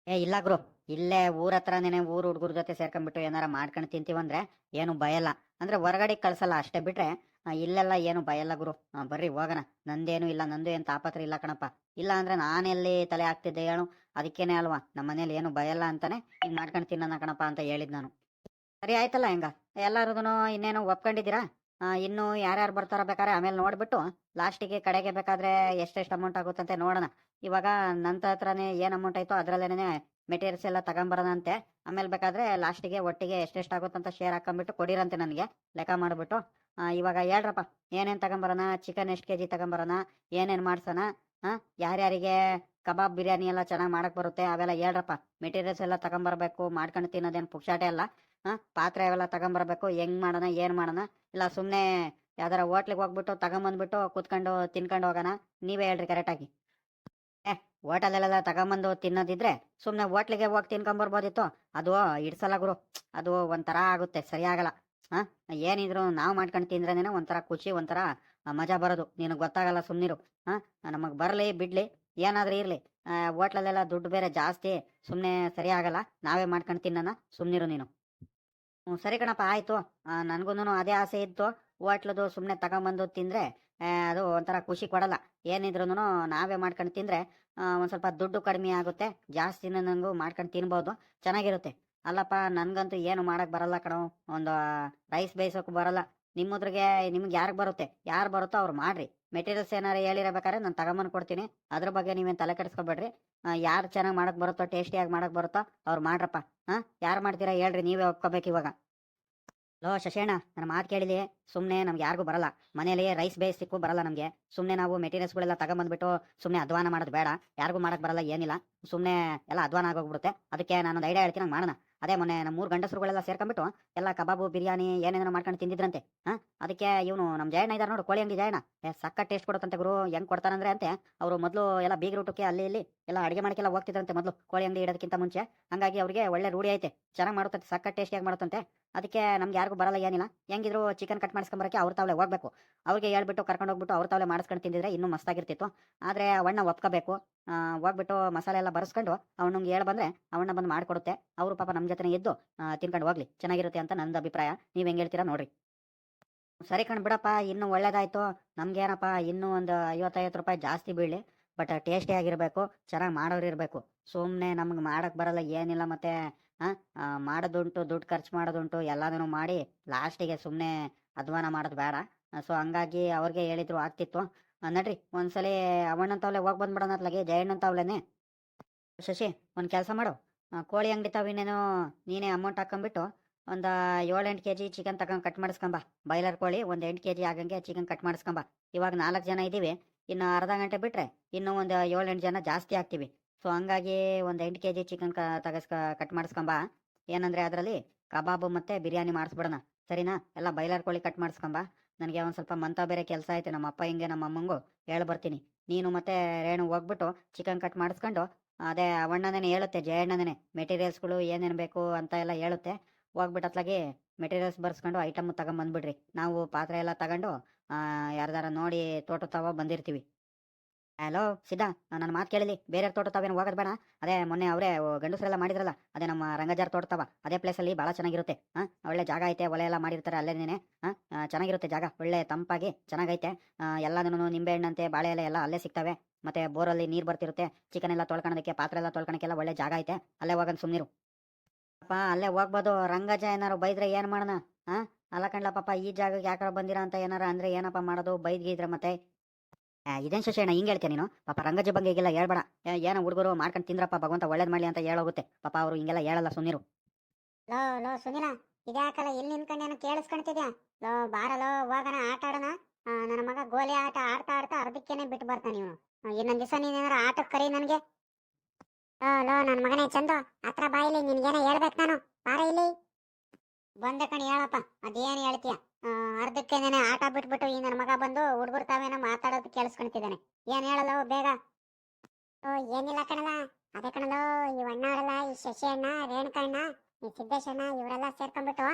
ಇಲ್ಲ ಗುರು, ಇಲ್ಲೇ ಊರ ಹತ್ರನೇನೆ ಊರು ಹುಡುಗರ ಜೊತೆ ಸೇರ್ಕೊಂಡ್ಬಿಟ್ಟು ಏನಾರ ಮಾಡ್ಕೊಂಡು ತಿಂತೀವಂದ್ರೆ ಏನು ಭಯಲ್ಲ. ಅಂದ್ರೆ ಹೊರಗಡೆ ಕಳ್ಸಲ್ಲ ಅಷ್ಟೇ ಬಿಟ್ರೆ ಇಲ್ಲೆಲ್ಲ ಏನು ಭಯಲ್ಲ ಗುರು. ಬರ್ರಿ ಹೋಗೋಣ, ನಂದೇನು ಇಲ್ಲ, ನಂದು ಏನು ತಾಪತ್ರ ಇಲ್ಲ ಕಣಪ್ಪ. ಇಲ್ಲ ಅಂದ್ರೆ ನಾನೆಲ್ಲಿ ತಲೆ ಹಾಕ್ತಿದ್ದೆ ಹೇಳು. ಅದಕ್ಕೇನೆ ಅಲ್ವಾ ನಮ್ಮ ಮನೇಲಿ ಏನು ಭಯಲ್ಲ ಅಂತಾನೆ ಹಿಂಗೆ ಮಾಡ್ಕೊಂಡು ತಿನ್ನೋಣ ಕಣಪ್ಪ ಅಂತ ಹೇಳಿದ್ ನಾನು. ಸರಿ ಆಯ್ತಲ್ಲ ಹೆಂಗ, ಎಲ್ಲಾರದೂ ಇನ್ನೇನು ಒಪ್ಕೊಂಡಿದ್ದೀರಾ? ಇನ್ನು ಯಾರ್ಯಾರು ಬರ್ತಾರ ಬೇಕಾದ್ರೆ ಆಮೇಲೆ ನೋಡ್ಬಿಟ್ಟು ಲಾಸ್ಟಿಗೆ ಕಡೆಗೆ ಬೇಕಾದ್ರೆ ಎಷ್ಟೆಷ್ಟು ಅಮೌಂಟ್ ಆಗುತ್ತಂತೆ ನೋಡೋಣ. ಇವಾಗ ನನ್ನ ಹತ್ರನೇ ಏನು ಅಮೌಂಟ್ ಆಯ್ತೋ ಅದರಲ್ಲೇನೆ ಮೆಟೀರಿಯಲ್ಸ್ ಎಲ್ಲ ತಗೊಂಬರೋಣ ಅಂತೆ. ಆಮೇಲೆ ಬೇಕಾದ್ರೆ ಲಾಸ್ಟಿಗೆ ಒಟ್ಟಿಗೆ ಎಷ್ಟೆಷ್ಟು ಆಗುತ್ತಂತ ಶೇರ್ ಹಾಕೊಂಡ್ಬಿಟ್ಟು ಕೊಡಿರಂತೆ ನನಗೆ ಲೆಕ್ಕ ಮಾಡಿಬಿಟ್ಟು. ಇವಾಗ ಹೇಳ್ರಪ್ಪ, ಏನೇನು ತಗೊಂಬರೋಣ, ಚಿಕನ್ ಎಷ್ಟು ಕೆಜಿ ತಗೊಂಬರೋಣ, ಏನೇನು ಮಾಡ್ಸೋಣ, ಯಾರ್ಯಾರಿಗೆ ಕಬಾಬ್ ಬಿರಿಯಾನಿ ಎಲ್ಲ ಚೆನ್ನಾಗಿ ಮಾಡಕ್ ಬರುತ್ತೆ ಅವೆಲ್ಲ ಹೇಳ್ರಪ್ಪ. ಮೆಟೀರಿಯಲ್ಸ್ ಎಲ್ಲ ತಗೊಂಬರ್ಬೇಕು, ಮಾಡ್ಕೊಂಡು ತಿನ್ನೋದೇನು ಪುಕ್ಷಾಟೆ ಅಲ್ಲ. ಪಾತ್ರೆ ಅವೆಲ್ಲ ತಗೊಂಬರ್ಬೇಕು, ಹೆಂಗ್ ಮಾಡೋಣ ಏನು ಮಾಡೋಣ. ಇಲ್ಲ ಸುಮ್ಮನೆ ಯಾವ್ದಾರ ಹೋಟ್ಲಿಗೆ ಹೋಗ್ಬಿಟ್ಟು ತಗೊಂಬಂದ್ಬಿಟ್ಟು ಕುತ್ಕೊಂಡು ತಿನ್ಕೊಂಡು ಹೋಗೋಣ, ನೀವೇ ಹೇಳ್ರಿ ಕರೆಕ್ಟಾಗಿ. ಹೋಟೆಲೆಲ್ಲ ತಗೊಂಬಂದು ತಿನ್ನೋದಿದ್ರೆ ಸುಮ್ಮನೆ ಹೋಟ್ಲಿಗೆ ಹೋಗಿ ತಿನ್ಕೊಂಬರ್ಬೋದಿತ್ತು. ಅದು ಇಡ್ಸಲ್ಲ ಗುರು, ಅದು ಒಂಥರ ಆಗುತ್ತೆ, ಸರಿ ಆಗಲ್ಲ. ಏನಿದ್ರು ನಾವು ಮಾಡ್ಕೊಂಡು ತಿಂದ್ರೇನೆ ಒಂಥರ ಖುಷಿ, ಒಂಥರ ಮಜಾ ಬರೋದು. ನಿನಗೆ ಗೊತ್ತಾಗಲ್ಲ, ಸುಮ್ಮನಿರು. ನಮಗೆ ಬರಲಿ ಬಿಡ್ಲಿ ಏನಾದ್ರೂ ಇರಲಿ, ಹೋಟ್ಲಲ್ಲೆಲ್ಲ ದುಡ್ಡು ಬೇರೆ ಜಾಸ್ತಿ, ಸುಮ್ಮನೆ ಸರಿ ಆಗಲ್ಲ. ನಾವೇ ಮಾಡ್ಕೊಂಡು ತಿನ್ನೋಣ, ಸುಮ್ಮನಿರು ನೀನು. ಸರಿ ಕಣಪ್ಪ, ಆಯಿತು. ನನಗೂ ಅದೇ ಆಸೆ ಇತ್ತು. ಹೋಟ್ಲದು ಸುಮ್ಮನೆ ತಗೊಂಬಂದು ತಿಂದರೆ ಅದು ಒಂಥರ ಖುಷಿ ಕೊಡಲ್ಲ. ಏನಿದ್ರು ನಾವೇ ಮಾಡ್ಕೊಂಡು ತಿಂದರೆ ಒಂದು ಸ್ವಲ್ಪ ದುಡ್ಡು ಕಡಿಮೆ ಆಗುತ್ತೆ, ಜಾಸ್ತಿನ ನನಗೂ ಮಾಡ್ಕೊಂಡು ತಿನ್ಬೋದು, ಚೆನ್ನಾಗಿರುತ್ತೆ. ಅಲ್ಲಪ್ಪ ನನಗಂತೂ ಏನು ಮಾಡೋಕ್ಕೆ ಬರಲ್ಲ ಕಣೋ, ಒಂದು ರೈಸ್ ಬೇಯಿಸೋಕೆ ಬರಲ್ಲ. ನಿಮ್ಮದ್ರಿಗೆ ನಿಮ್ಗೆ ಯಾರಿಗೆ ಬರುತ್ತೆ, ಯಾರು ಬರುತ್ತೋ ಅವ್ರು ಮಾಡಿರಿ. ಮೆಟೀರಿಯಲ್ಸ್ ಏನಾರು ಹೇಳಿರಬೇಕಾದ್ರೆ ನಾನು ತಗೊಂಬಂದು ಕೊಡ್ತೀನಿ, ಅದ್ರ ಬಗ್ಗೆ ನೀವೇನು ತಲೆ ಕೆಡಿಸ್ಕೊಬೇಡ್ರಿ. ಯಾರು ಚೆನ್ನಾಗಿ ಮಾಡೋಕ್ಕೆ ಬರುತ್ತೋ, ಟೇಸ್ಟಿಯಾಗಿ ಮಾಡೋಕ್ಕೆ ಬರುತ್ತೋ ಅವ್ರು ಮಾಡ್ರಪ್ಪ. ಯಾರು ಮಾಡ್ತೀರಾ ಹೇಳ್ರಿ, ನೀವೇ ಒಪ್ಕೋಬೇಕು ಇವಾಗ. ಲೋ ಶಶೇಣ, ನನ್ನ ಮಾತು ಕೇಳಿಲಿ. ಸುಮ್ಮನೆ ನಮ್ಗೆ ಯಾರಿಗೂ ಬರಲ್ಲ, ಮನೇಲಿ ರೈಸ್ ಬೇಯಿಸ್ಲಿಕ್ಕೂ ಬರಲ್ಲ ನಮಗೆ. ಸುಮ್ಮನೆ ನಾವು ಮೆಟೀರಿಯಲ್ಸ್ಗಳೆಲ್ಲ ತಗೊಂಬಂದ್ಬಿಟ್ಟು ಸುಮ್ಮನೆ ಅಧ್ವಾನ ಮಾಡೋದು ಬೇಡ. ಯಾರಿಗೂ ಮಾಡಕ್ಕೆ ಬರಲ್ಲ ಏನಿಲ್ಲ, ಸುಮ್ಮನೆ ಎಲ್ಲ ಅಧ್ವಾನ ಆಗೋಗ್ಬಿಡುತ್ತೆ. ಅದಕ್ಕೆ ನಾನೊಂದು ಐಡಿಯಾ ಹೇಳ್ತೀನಿ, ಹಂಗೆ ಮಾಡೋಣ. ಅದೇ ಮೊನ್ನೆ ನಮ್ಮ 3 ಗಂಡಸರುಗಳೆಲ್ಲ ಸೇರ್ಕೊಂಡ್ಬಿಟ್ಟು ಎಲ್ಲ ಕಬಾಬು ಬಿರಿಯಾನಿ ಏನೇನೋ ಮಾಡ್ಕೊಂಡು ತಿಂದಿದ್ರಂತೆ. ಅದಕ್ಕೆ ಇವನು ನಮ್ಮ ಜಯಣ್ಣ ಇದ್ದಾರೆ ನೋಡು, ಕೋಳಿ ಅಂಗಡಿ ಜಯಣ್ಣ, ಸಕ್ಕ ಟೇಸ್ಟ್ ಕೊಡುತ್ತಂತೆ ಗುರು. ಹೆಂಗೆ ಕೊಡ್ತಾರಂದ್ರೆ ಅಂತೆ, ಅವರು ಮೊದಲು ಎಲ್ಲ ಬೀಗ್ರೂಟಕ್ಕೆ ಅಲ್ಲಿ ಇಲ್ಲಿ ಎಲ್ಲ ಅಡುಗೆ ಮಾಡೋಕ್ಕೆಲ್ಲ ಹೋಗ್ತಿದ್ರಂತೆ ಮೊದಲು, ಕೋಳಿ ಅಂಗಡಿ ಇಡೋದಕ್ಕಿಂತ ಮುಂಚೆ. ಹಂಗಾಗಿ ಅವರಿಗೆ ಒಳ್ಳೆ ರೂಢಿ ಐತೆ, ಚೆನ್ನಾಗಿ ಮಾಡುತ್ತಂತೆ, ಸಕ್ಕ ಟೇಸ್ಟಿಯಾಗಿ ಮಾಡುತ್ತಂತೆ. ಅದಕ್ಕೆ ನಮ್ಗೆ ಯಾರಿಗೂ ಬರಲ್ಲ ಏನಿಲ್ಲ. ಹೆಂಗಿದ್ರು ಚಿಕನ್ ಕಟ್ ಮಾಡಿಸ್ಕೊಂಬರಕ್ಕೆ ಅವ್ರ ತಾವಲೆ ಹೋಗ್ಬೇಕು. ಅವ್ರಿಗೆ ಹೇಳ್ಬಿಟ್ಟು ಕರ್ಕೊಂಡು ಹೋಗ್ಬಿಟ್ಟು ಅವ್ರ ತಾವಲೆ ಮಾಡಿಸ್ಕೊಂಡು ತಿಂದಿದ್ರೆ ಇನ್ನೂ ಮಸ್ತಾಗಿರ್ತಿತ್ತು. ಆದರೆ ಅವಣ್ಣ ಒಪ್ಕೋಬೇಕು. ಹೋಗ್ಬಿಟ್ಟು ಮಸಾಲೆ ಎಲ್ಲ ಬರೆಸ್ಕೊಂಡು ಅವನಿಗೆ ಹೇಳಿ ಬಂದರೆ ಅವಣ್ಣ ಬಂದು ಮಾಡಿಕೊಡುತ್ತೆ. ಅವರು ಪಾಪ ನಮ್ಮ ಜೊತೆ ಇದ್ದು ತಿನ್ಕೊಂಡು ಹೋಗ್ಲಿ, ಚೆನ್ನಾಗಿರುತ್ತೆ ಅಂತ ನಂದು ಅಭಿಪ್ರಾಯ. ನೀವು ಹೆಂಗೆ ಹೇಳ್ತೀರಾ ನೋಡ್ರಿ. ಸರಿ ಕಣ್ ಬಿಡಪ್ಪ, ಇನ್ನೂ ಒಳ್ಳೇದಾಯ್ತು. ನಮ್ಗೇನಪ್ಪ ಇನ್ನೂ ಒಂದು 50-50 ರೂಪಾಯಿ ಜಾಸ್ತಿ ಬೀಳಿ, ಬಟ್ ಟೇಸ್ಟಿ ಆಗಿರಬೇಕು, ಚೆನ್ನಾಗಿ ಮಾಡೋರು ಇರಬೇಕು. ಸುಮ್ಮನೆ ನಮ್ಗೆ ಮಾಡೋಕ್ಕೆ ಬರಲ್ಲ ಏನಿಲ್ಲ, ಮತ್ತೆ ಮಾಡೋದುಂಟು, ದುಡ್ಡು ಖರ್ಚು ಮಾಡೋದುಂಟು, ಎಲ್ಲದನ್ನು ಮಾಡಿ ಲಾಸ್ಟಿಗೆ ಸುಮ್ಮನೆ ಅಧ್ವಾನ ಮಾಡೋದು ಬೇಡ. ಸೊ ಹಂಗಾಗಿ ಅವ್ರಿಗೆ ಹೇಳಿದ್ರು ಆಗ್ತಿತ್ತು. ನಡ್ರಿ ಒಂದ್ಸಲಿ ಅವಣ್ಣಂತವ್ಲೆ ಹೋಗಿ ಬಂದ್ಬಿಡೋಣ ಅತ್ಲಾಗೆ, ಜಯಣ್ಣಂತವ್ಲೇನೆ. ಶಶಿ, ಒಂದು ಕೆಲಸ ಮಾಡು, ಕೋಳಿ ಅಂಗಡಿ ತಾವಿನೇನೋ ನೀನೇ ಅಮೌಂಟ್ ಹಾಕೊಂಬಿಟ್ಟು ಒಂದು 7-8 ಕೆಜಿ ಚಿಕನ್ ತಗೊಂಡು ಕಟ್ ಮಾಡಿಸ್ಕೊಂಬ. ಬಾಯ್ಲರ್ ಕೋಳಿ ಒಂದು 8 ಕೆಜಿ ಆಗಂಗೆ ಚಿಕನ್ ಕಟ್ ಮಾಡಿಸ್ಕೊಂಬ. ಇವಾಗ 4 ಜನ ಇದ್ದೀವಿ, ಇನ್ನು ಅರ್ಧ ಗಂಟೆ ಬಿಟ್ಟರೆ ಇನ್ನೂ ಒಂದು 7-8 ಜನ ಜಾಸ್ತಿ ಆಗ್ತೀವಿ. ಸೊ ಹಂಗಾಗಿ ಒಂದು 8 ಕೆಜಿ ಚಿಕನ್ ಕಟ್ ಮಾಡಿಸ್ಕೊಂಬ. ಏನಂದರೆ ಅದರಲ್ಲಿ ಕಬಾಬು ಮತ್ತು ಬಿರಿಯಾನಿ ಮಾಡಿಸ್ಬಿಡೋಣ, ಸರಿನಾ? ಎಲ್ಲ ಬಾಯ್ಲರ್ ಕೋಳಿ ಕಟ್ ಮಾಡಿಸ್ಕೊಂಬ. ನನಗೆ ಒಂದು ಸ್ವಲ್ಪ ಮಂತ ಬೇರೆ ಕೆಲಸ ಐತೆ, ನಮ್ಮ ಅಪ್ಪ ಹಿಂಗೆ ನಮ್ಮ ಅಮ್ಮಂಗೂ ಹೇಳಿ ಬರ್ತೀನಿ. ನೀನು ಮತ್ತು ರೇಣು ಹೋಗ್ಬಿಟ್ಟು ಚಿಕನ್ ಕಟ್ ಮಾಡಿಸ್ಕೊಂಡು, ಅದೇ ಅವಣ್ಣನೇ ಹೇಳುತ್ತೆ, ಜಯಣ್ಣನೇ ಮೆಟೀರಿಯಲ್ಸ್ಗಳು ಏನೇನು ಬೇಕು ಅಂತ ಎಲ್ಲ ಹೇಳುತ್ತೆ. ಹೋಗ್ಬಿಟ್ಟು ಅತ್ಲಾಗೆ ಮೆಟೀರಿಯಲ್ಸ್ ಬರ್ಸ್ಕೊಂಡು ಐಟಮ್ ತಗೊಂಬಂದ್ಬಿಡ್ರಿ. ನಾವು ಪಾತ್ರೆ ಎಲ್ಲ ತಗೊಂಡು ಯಾರ್ದಾರ ನೋಡಿ ತೋಟ ಬಂದಿರ್ತೀವಿ. ಹಲೋ ಸಿದ್ಧ, ನನ್ನ ಮಾತು ಕೇಳಿಲಿ. ಬೇರೆ ತೋಟ ತಾವೇನು ಹೋಗೋದು ಬೇಡ. ಅದೇ ಮೊನ್ನೆ ಅವರೇ ಗಂಡಸರೆಲ್ಲ ಮಾಡಿದ್ರಲ್ಲ, ಅದೇ ನಮ್ಮ ರಂಗಜಾರ್ ತೋಟ ತವ, ಅದೇ ಪ್ಲೇಸಲ್ಲಿ ಭಾಳ ಚೆನ್ನಾಗಿರುತ್ತೆ. ಒಳ್ಳೆ ಜಾಗ ಐತೆ, ಒಲೆ ಎಲ್ಲ ಮಾಡಿರ್ತಾರೆ ಅಲ್ಲೇನೇನೆ. ಚೆನ್ನಾಗಿರುತ್ತೆ ಜಾಗ, ಒಳ್ಳೆ ತಂಪಾಗಿ ಚೆನ್ನಾಗೈತೆ. ಎಲ್ಲದೂ ನಿಂಬೆ ಹಣ್ಣಂತೆ ಬಾಳೆ ಎಲೆ ಎಲ್ಲ ಅಲ್ಲೇ ಸಿಗ್ತವೆ. ಮತ್ತೆ ಬೋರಲ್ಲಿ ನೀರು ಬರ್ತಿರುತ್ತೆ. ಚಿಕನ್ ಎಲ್ಲ ತೊಳ್ಕೊಳೋದಕ್ಕೆ, ಪಾತ್ರೆ ಎಲ್ಲ ತೊಳ್ಕೊಳಕ್ಕೆಲ್ಲ ಒಳ್ಳೆ ಜಾಗ ಐತೆ. ಅಲ್ಲೇ ಹೋಗೋಣ ಸುಮ್ನಿರು. ಅಪ್ಪ ಅಲ್ಲೇ ಹೋಗ್ಬೋದು. ರಂಗಜ ಏನಾರು ಬೈದ್ರೆ ಏನು ಮಾಡೋಣ? ಅಲ್ಲ ಕಣ್ಲ ಪಾಪ, ಈ ಜಾಗಕ್ಕೆ ಯಾಕಾರ ಬಂದಿರ ಅಂತ ಏನಾರ ಅಂದ್ರೆ ಏನಪ್ಪ ಮಾಡೋದು? ಬೈದ್ಗಿದ್ರೆ ಮತ್ತೆ ಇದೇನು ಶಶಿಯಣ್ಣ ಹಿಂಗೆ ಹೇಳ್ತೀನಿ ನೀನು? ಪಾಪ ರಂಗಜ್ಜ ಬಗ್ಗೆ ಈಗೆಲ್ಲ ಹೇಳ್ಬೇಡ. ಏನೋ ಹುಡುಗರು ಮಾಡ್ಕೊಂಡು ತಿಂದ್ರಪ್ಪ, ಭಗವಂತ ಒಳ್ಳೇದು ಮಾಡಲಿ ಅಂತ ಹೇಳೋಗುತ್ತೆ. ಪಾಪ ಅವರು ಹಿಂಗೆಲ್ಲ ಹೇಳಲ್ಲ, ಸುಮ್ಮನಿರು. ಲೋ ಲೋ ಸುನಿಲ, ಇದ್ಯಾಕಲ್ಲ ಇಲ್ಲಿ ನಿಂತ್ಕೊಂಡೇನು ಕೇಳಿಸ್ಕೊಂತಿದ್ಯಾ? ಲೋ ಬಾರಲೋ ಹೋಗೋಣ, ಆಟ ಆಡೋಣ. ನನ್ನ ಮಗ ಗೋಲಿ ಆಟ ಆಡ್ತಾ ಆಡ್ತಾ ಅರ್ಧಕ್ಕೇನೆ ಬಿಟ್ಟು ಬರ್ತಾನೆ ಇವನು. ಇನ್ನೊಂದ್ ದಿವಸ ನೀನೇನಾರ ಆಟಕ್ಕೆ ಕರಿ ನನಗೆ. ಲೋ ಲೋ ನನ್ನ ಮಗನೇ ಚಂದು, ಹತ್ರ ಬಾಯಿಲಿ, ನಿನ್ಗೇನ ಹೇಳ್ಬೇಕು ನಾನು. ಬಾರ ಇಲ್ಲಿ. ಬಂದ ಕಣಿ ಹೇಳಪ್ಪ, ಅದೇನು ಹೇಳ್ತೀಯ? ಅರ್ಧಕ್ಕೇನೆ ಆಟ ಬಿಟ್ಬಿಟ್ಟು ಈ ನನ್ನ ಮಗ ಬಂದು ಹುಡುಗರು ತಾವೇನೋ ಮಾತಾಡೋದು ಕೇಳಿಸ್ಕೊಂತಿದ್ದಾನೆ. ಏನ್ ಹೇಳಲ್ಲ ಬೇಗ. ಓ ಏನಿಲ್ಲ ಕಣಲ್ಲ, ಅದೇ ಕಣಲೋ, ಈ ಅಣ್ಣ ಆಡಲ್ಲ, ಈ ಶಶಿ ಅಣ್ಣ, ರೇಣುಕ ಅಣ್ಣ, ಈ ಸಿದ್ದೇಶ್ ಅಣ್ಣ ಇವರೆಲ್ಲ ಸೇರ್ಕೊಂಡ್ಬಿಟ್ಟು,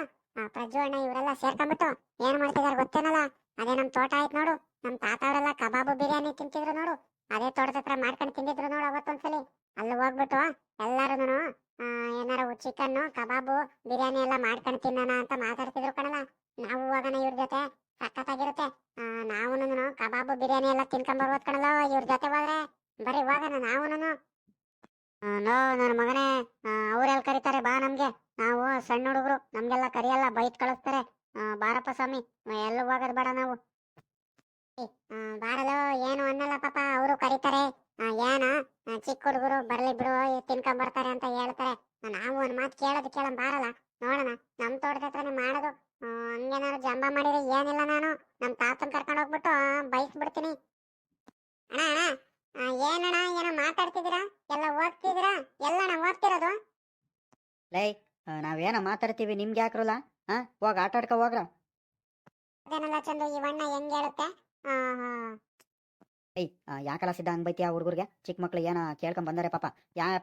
ಪ್ರಜ್ಜು ಅಣ್ಣ ಇವರೆಲ್ಲ ಸೇರ್ಕೊಂಡ್ಬಿಟ್ಟು ಏನ್ ಮಾಡ್ತಿದಾರೆ ಗೊತ್ತೇನಲ್ಲ? ಅದೇ ನಮ್ ತೋಟ ಆಯ್ತು ನೋಡು, ನಮ್ ತಾತ ಅವರೆಲ್ಲ ಕಬಾಬು ಬಿರಿಯಾನಿ ತಿಂತಿದ್ರು ನೋಡು. ಅದೇ ತೋಟದ ಹತ್ರ ಮಾಡ್ಕೊಂಡು ತಿಂದಿದ್ರು ನೋಡು ಅವತ್ತೊಂದ್ಸಲಿ. ಅಲ್ಲಿ ಹೋಗ್ಬಿಟ್ಟು ಎಲ್ಲಾರು ಏನಾರು ಚಿಕನ್ ಕಬಾಬು ಬಿರಿಯಾನಿ ಎಲ್ಲ ಮಾಡ್ಕೊಂಡು ತಿನ್ನೋಣ ಅಂತ ಮಾತಾಡ್ತಿದ್ರು ಕಣಲ್ಲ. ನಾವು ಹೋಗೋಣ ಇವ್ರ ಜೊತೆ, ಸಖತ್ತಾಗಿರುತ್ತೆ. ನಾವುನು ಕಬಾಬು ಬಿರಿಯಾನಿ ಎಲ್ಲ ತಿನ್ಕೊಂಡ್ ಬರ್ಬೋದು ಕಣಲ್ಲ ಇವ್ರ ಜೊತೆ ಹೋದ್ರೆ. ಬರೀ ಹೋಗೋಣ ನಾವುನು. ನೋ ನನ್ನ ಮಗನೇ, ಅವ್ರೆಲ್ಲ ಕರೀತಾರೆ ಬಾ ನಮ್ಗೆ. ನಾವು ಸಣ್ಣ ಹುಡುಗರು, ನಮ್ಗೆಲ್ಲ ಕರಿಯಲ್ಲ, ಬೈಟ್ ಕಳಿಸ್ತಾರೆ. ಬಾರಪ್ಪ ಸ್ವಾಮಿ, ಎಲ್ಲ ಹೋಗೋದು ಬೇಡ ನಾವು. ಬಾರಲು ಏನು ಅನ್ನಲ್ಲ ಪಾಪ, ಅವರು ಕರೀತಾರೆ. ಏನ ಚಿಕ್ಕ ಹುಡುಗರು ಬರ್ಲಿ ಬಿಡು, ತಿನ್ಕೊಂಡ್ ಬರ್ತಾರೆ ಅಂತ ಹೇಳ್ತಾರೆ. ನಾವು ಒಂದ್ ಮಾತು ಕೇಳೋದು ಬಾರಲ್ಲ, ನೋಡೋಣ. ನಮ್ ತೋಟದ ಹತ್ರನೇ ಮಾಡೋದು. ಹಂಗೇನಾದ್ರು ಜಂಬ ಮಾಡಿದ್ರೆ ಏನಿಲ್ಲ, ನಾನು ನಮ್ ತಾತನ್ ಕರ್ಕೊಂಡು ಹೋಗ್ಬಿಟ್ಟು ಬೈಸ್ಬಿಡ್ತೀನಿ. ಅಣ್ಣ ಏನಣ್ಣ ಏನೋ ಮಾತಾಡ್ತಿದ್ದೀರಾ? ಎಲ್ಲ ಓದ್ತಿದ್ದೀರಾ? ಎಲ್ಲಣ್ಣ ಓದ್ತಿರೋದು? ಲೈ, ನಾವೇನೋ ಮಾತಾಡ್ತೀವಿ, ನಿಮ್ಗೆ ಯಾಕ್ರಲ್ಲ? ಹೋಗಿ ಆಟ ಆಡ್ಕೊ ಹೋಗ್ರ. ಅದೇನಲ್ಲ ಚಂದು, ಇವಣ್ಣ ಹೆಂಗ್ ಹೇಳುತ್ತೆ? ಏಯ್, ಯಾಕಲ್ಲ ಸಿದ್ಧ ಹಂಗೆ ಬೈತಿ ಆ ಹುಡುಗರಿಗೆ? ಚಿಕ್ಕ ಮಕ್ಳು ಏನ ಕೇಳ್ಕೊಂಡ್ ಬಂದಾರೆ ಪಾಪ.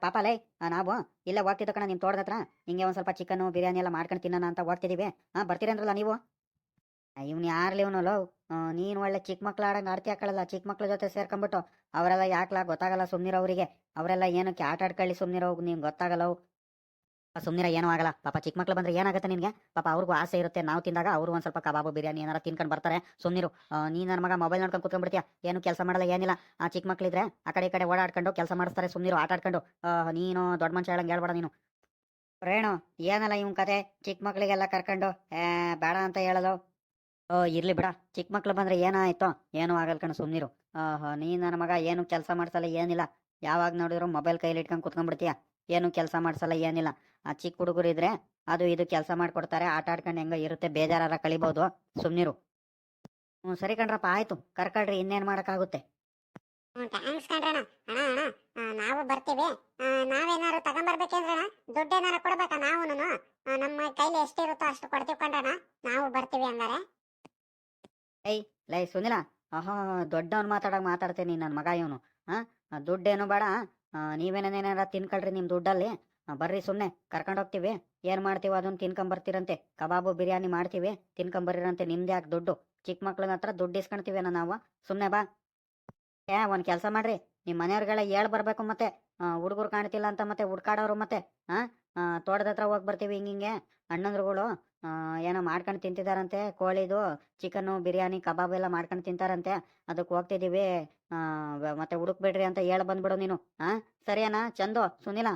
ಪಾಪ ಲೈ, ನಾವು ಇಲ್ಲೇ ಹೋಗ್ತಿದ್ದ ಕಣ ನಿಮ್ಮ ತೋಟದ ಹತ್ರ. ಹಿಂಗೆ ಒಂದು ಸ್ವಲ್ಪ ಚಿಕನ್ ಬಿರಿಯಾನಿ ಎಲ್ಲ ಮಾಡ್ಕೊಂಡು ತಿನ್ನೋಣ ಅಂತ ಹೋಗ್ತಿದೀವಿ. ಬರ್ತೀರೇನ್ರಲ್ಲ ನೀವು? ಇವ್ನು ಯಾರ್ಲಿ ಇವನು? ಲೋ, ನೀನು ಒಳ್ಳೆ ಚಿಕ್ಕ ಮಕ್ಳು ಆಡಂಗೆ ಆಡ್ತಿ ಹಾಕೊಳ್ಳಲ್ಲ. ಚಿಕ್ಕ ಮಕ್ಳ ಜೊತೆ ಸೇರ್ಕೊಂಡ್ಬಿಟ್ಟು ಅವರೆಲ್ಲ ಯಾಕಲ ಗೊತ್ತಾಗಲ್ಲ, ಸುಮ್ನಿರೋ ಅವರಿಗೆ. ಅವರೆಲ್ಲ ಏನಕ್ಕೆ ಆಟ ಆಡ್ಕೊಳ್ಳಿ, ಸುಮ್ನಿರೋ, ನೀನು ಗೊತ್ತಾಗಲ್ಲ. ಸುಮ್ನಿರ, ಏನೂ ಆಗಲ್ಲ. ಪಾಪ ಚಿಕ್ಕ ಮಕ್ಳು ಬಂದ್ರೆ ಏನಾಗುತ್ತೆ ನಿನ್ಗೆ? ಪಾಪ ಅವ್ರಿಗೂ ಆಸೆ ಇರುತ್ತೆ, ನಾವು ತಿಂದಾಗ ಅವರು ಒಂದ್ ಸ್ವಲ್ಪ ಕಬಾಬು ಬಿರಿಯಾನಿ ಏನಾರ ತಿನ್ಕೊಂಡು ಬರ್ತಾರೆ. ಸುಮ್ನಿರು. ನೀ ನನ್ನ ಮಗ ಮೊಬೈಲ್ ನೋಡ್ಕೊಂಡು ಕುತ್ಕೊಂಡ್ಬಿಡ್ತೀಯ, ಏನು ಕೆಲಸ ಮಾಡಲ್ಲ ಏನಿಲ್ಲ. ಆ ಚಿಕ್ಕ ಮಕ್ಳಿದ್ರೆ ಆ ಕಡೆ ಈ ಕಡೆ ಓಡಾಡ್ಕೊಂಡು ಕೆಲಸ ಮಾಡಿಸ್ತಾರೆ. ಸುಮ್ನಿರು, ಆಟ ಆಡ್ಕೊಂಡು. ನೀನು ದೊಡ್ಡ ಮನುಷ್ಯ ಹೇಳಂಗೆ ಹೇಳ್ಬೇಡ ನೀನು. ರೇಣು, ಏನಲ್ಲ ಇವನ್ ಕತೆ? ಚಿಕ್ಕ ಮಕ್ಳಿಗೆಲ್ಲ ಕರ್ಕೊಂಡು ಬೇಡ ಅಂತ ಹೇಳೋದು. ಇರ್ಲಿ ಬಿಡ, ಚಿಕ್ಕ ಮಕ್ಳು ಬಂದ್ರೆ ಏನಾಯ್ತು? ಏನೂ ಆಗಲ್ ಕಣ, ಸುಮ್ನಿರು. ನೀ ನನ್ನ ಮಗ ಏನು ಕೆಲಸ ಮಾಡ್ಸಲ್ಲ ಏನಿಲ್ಲ. ಯಾವಾಗ ನೋಡಿದ್ರು ಮೊಬೈಲ್ ಕೈಲಿ ಇಟ್ಕೊಂಡು ಕುತ್ಕೊಂಡ್ಬಿಡ್ತೀಯ, ಏನು ಕೆಲಸ ಮಾಡ್ಸಲ್ಲ ಏನಿಲ್ಲ. ಆ ಚಿಕ್ಕ ಹುಡುಗರು ಇದ್ರೆ ಅದು ಇದು ಕೆಲಸ ಮಾಡ್ಕೊಡ್ತಾರೆ, ಆಟ ಆಡ್ಕೊಂಡು ಹೆಂಗ ಇರುತ್ತೆ, ಬೇಜಾರ ಕಳಿಬಹುದು. ಸುಮ್ನಿರು. ಸರಿ ಕಣ್ರಪ್ಪ, ಆಯ್ತು, ಕರ್ಕಳ್ರಿ, ಇನ್ನೇನ್ ಮಾಡಕ್ಕಾಗುತ್ತೆ. ಥ್ಯಾಂಕ್ಸ್ ಕಣ್ರಣ್ಣ. ಅಣ್ಣ ಅಣ್ಣ, ನಾವು ಬರ್ತೀವಿ. ನಾವೇನಾರು ತಗೊಂಬರ್ಬೇಕೇನ್ರಣ್ಣ? ದುಡ್ಡೇನಾರು ಕೊಡ್ಬೇಕಾ ನಾವುನು? ನಮ್ಮ ಕೈಲಿ ಎಷ್ಟಿರುತ್ತೋ ಅಷ್ಟು ಕೊಡ್ತೀವಿ ಕಣ್ರಣ್ಣ. ನಾವು ಬರ್ತೀವಿ ಹಂಗಾರೆ. ಲೈ ಸುನಿಲ, ದೊಡ್ಡವನ್ ಮಾತಾಡ್ತೇನೆ ನನ್ನ ಮಗ ಇವನು. ದುಡ್ಡೇನು ಬೇಡ, ನೀವೇನೇನಾರ ತಿನ್ಕೊಳ್ರಿ ನಿಮ್ ದುಡ್ಡಲ್ಲಿ. ಬರ್ರಿ, ಸುಮ್ನೆ ಕರ್ಕೊಂಡು ಹೋಗ್ತೀವಿ. ಏನ್ ಮಾಡ್ತೀವಿ ಅದನ್ನ ತಿನ್ಕೊಂಬರ್ತೀರಂತೆ. ಕಬಾಬು ಬಿರಿಯಾನಿ ಮಾಡ್ತೀವಿ, ತಿನ್ಕೊಂಬರ್ರಿರಂತೆ. ನಿಮ್ದು ಯಾಕೆ ದುಡ್ಡು? ಚಿಕ್ಕ ಮಕ್ಳ ಹತ್ರ ದುಡ್ಡು ಇಸ್ಕೊಂತೀವೇನ ನಾವು? ಸುಮ್ನೆ ಬಾ. ಒಂದ್ ಕೆಲಸ ಮಾಡ್ರಿ, ನಿಮ್ ಮನೆಯವ್ರಿಗೆಲ್ಲ ಹೇಳ್ ಬರ್ಬೇಕು. ಮತ್ತೆ ಹುಡುಗರು ಕಾಣ್ತಿಲ್ಲ ಅಂತ ಮತ್ತೆ ಹುಡ್ಕಾಡೋರು. ಮತ್ತೆ ತೋಟದ ಹತ್ರ ಹೋಗಿ ಬರ್ತೀವಿ. ಹಿಂಗಿಂಗೆ ಅಣ್ಣಂದ್ರುಗಳು ಏನೋ ಮಾಡ್ಕೊಂಡು ತಿಂತಿದಾರಂತೆ, ಕೋಳಿದು ಚಿಕನ್ನು ಬಿರಿಯಾನಿ ಕಬಾಬ್ ಎಲ್ಲ ಮಾಡ್ಕೊಂಡು ತಿಂತಾರಂತೆ. ಅದಕ್ಕೆ ಹೋಗ್ತಿದೀವಿ. ಮತ್ತೆ ಹುಡುಕ್ಬಿಡ್ರಿ ಅಂತ ಹೇಳಿ ಬಂದ್ಬಿಡು ನೀನು. ಸರಿಯನಾ ಚಂದು, ಸುನಿಲ?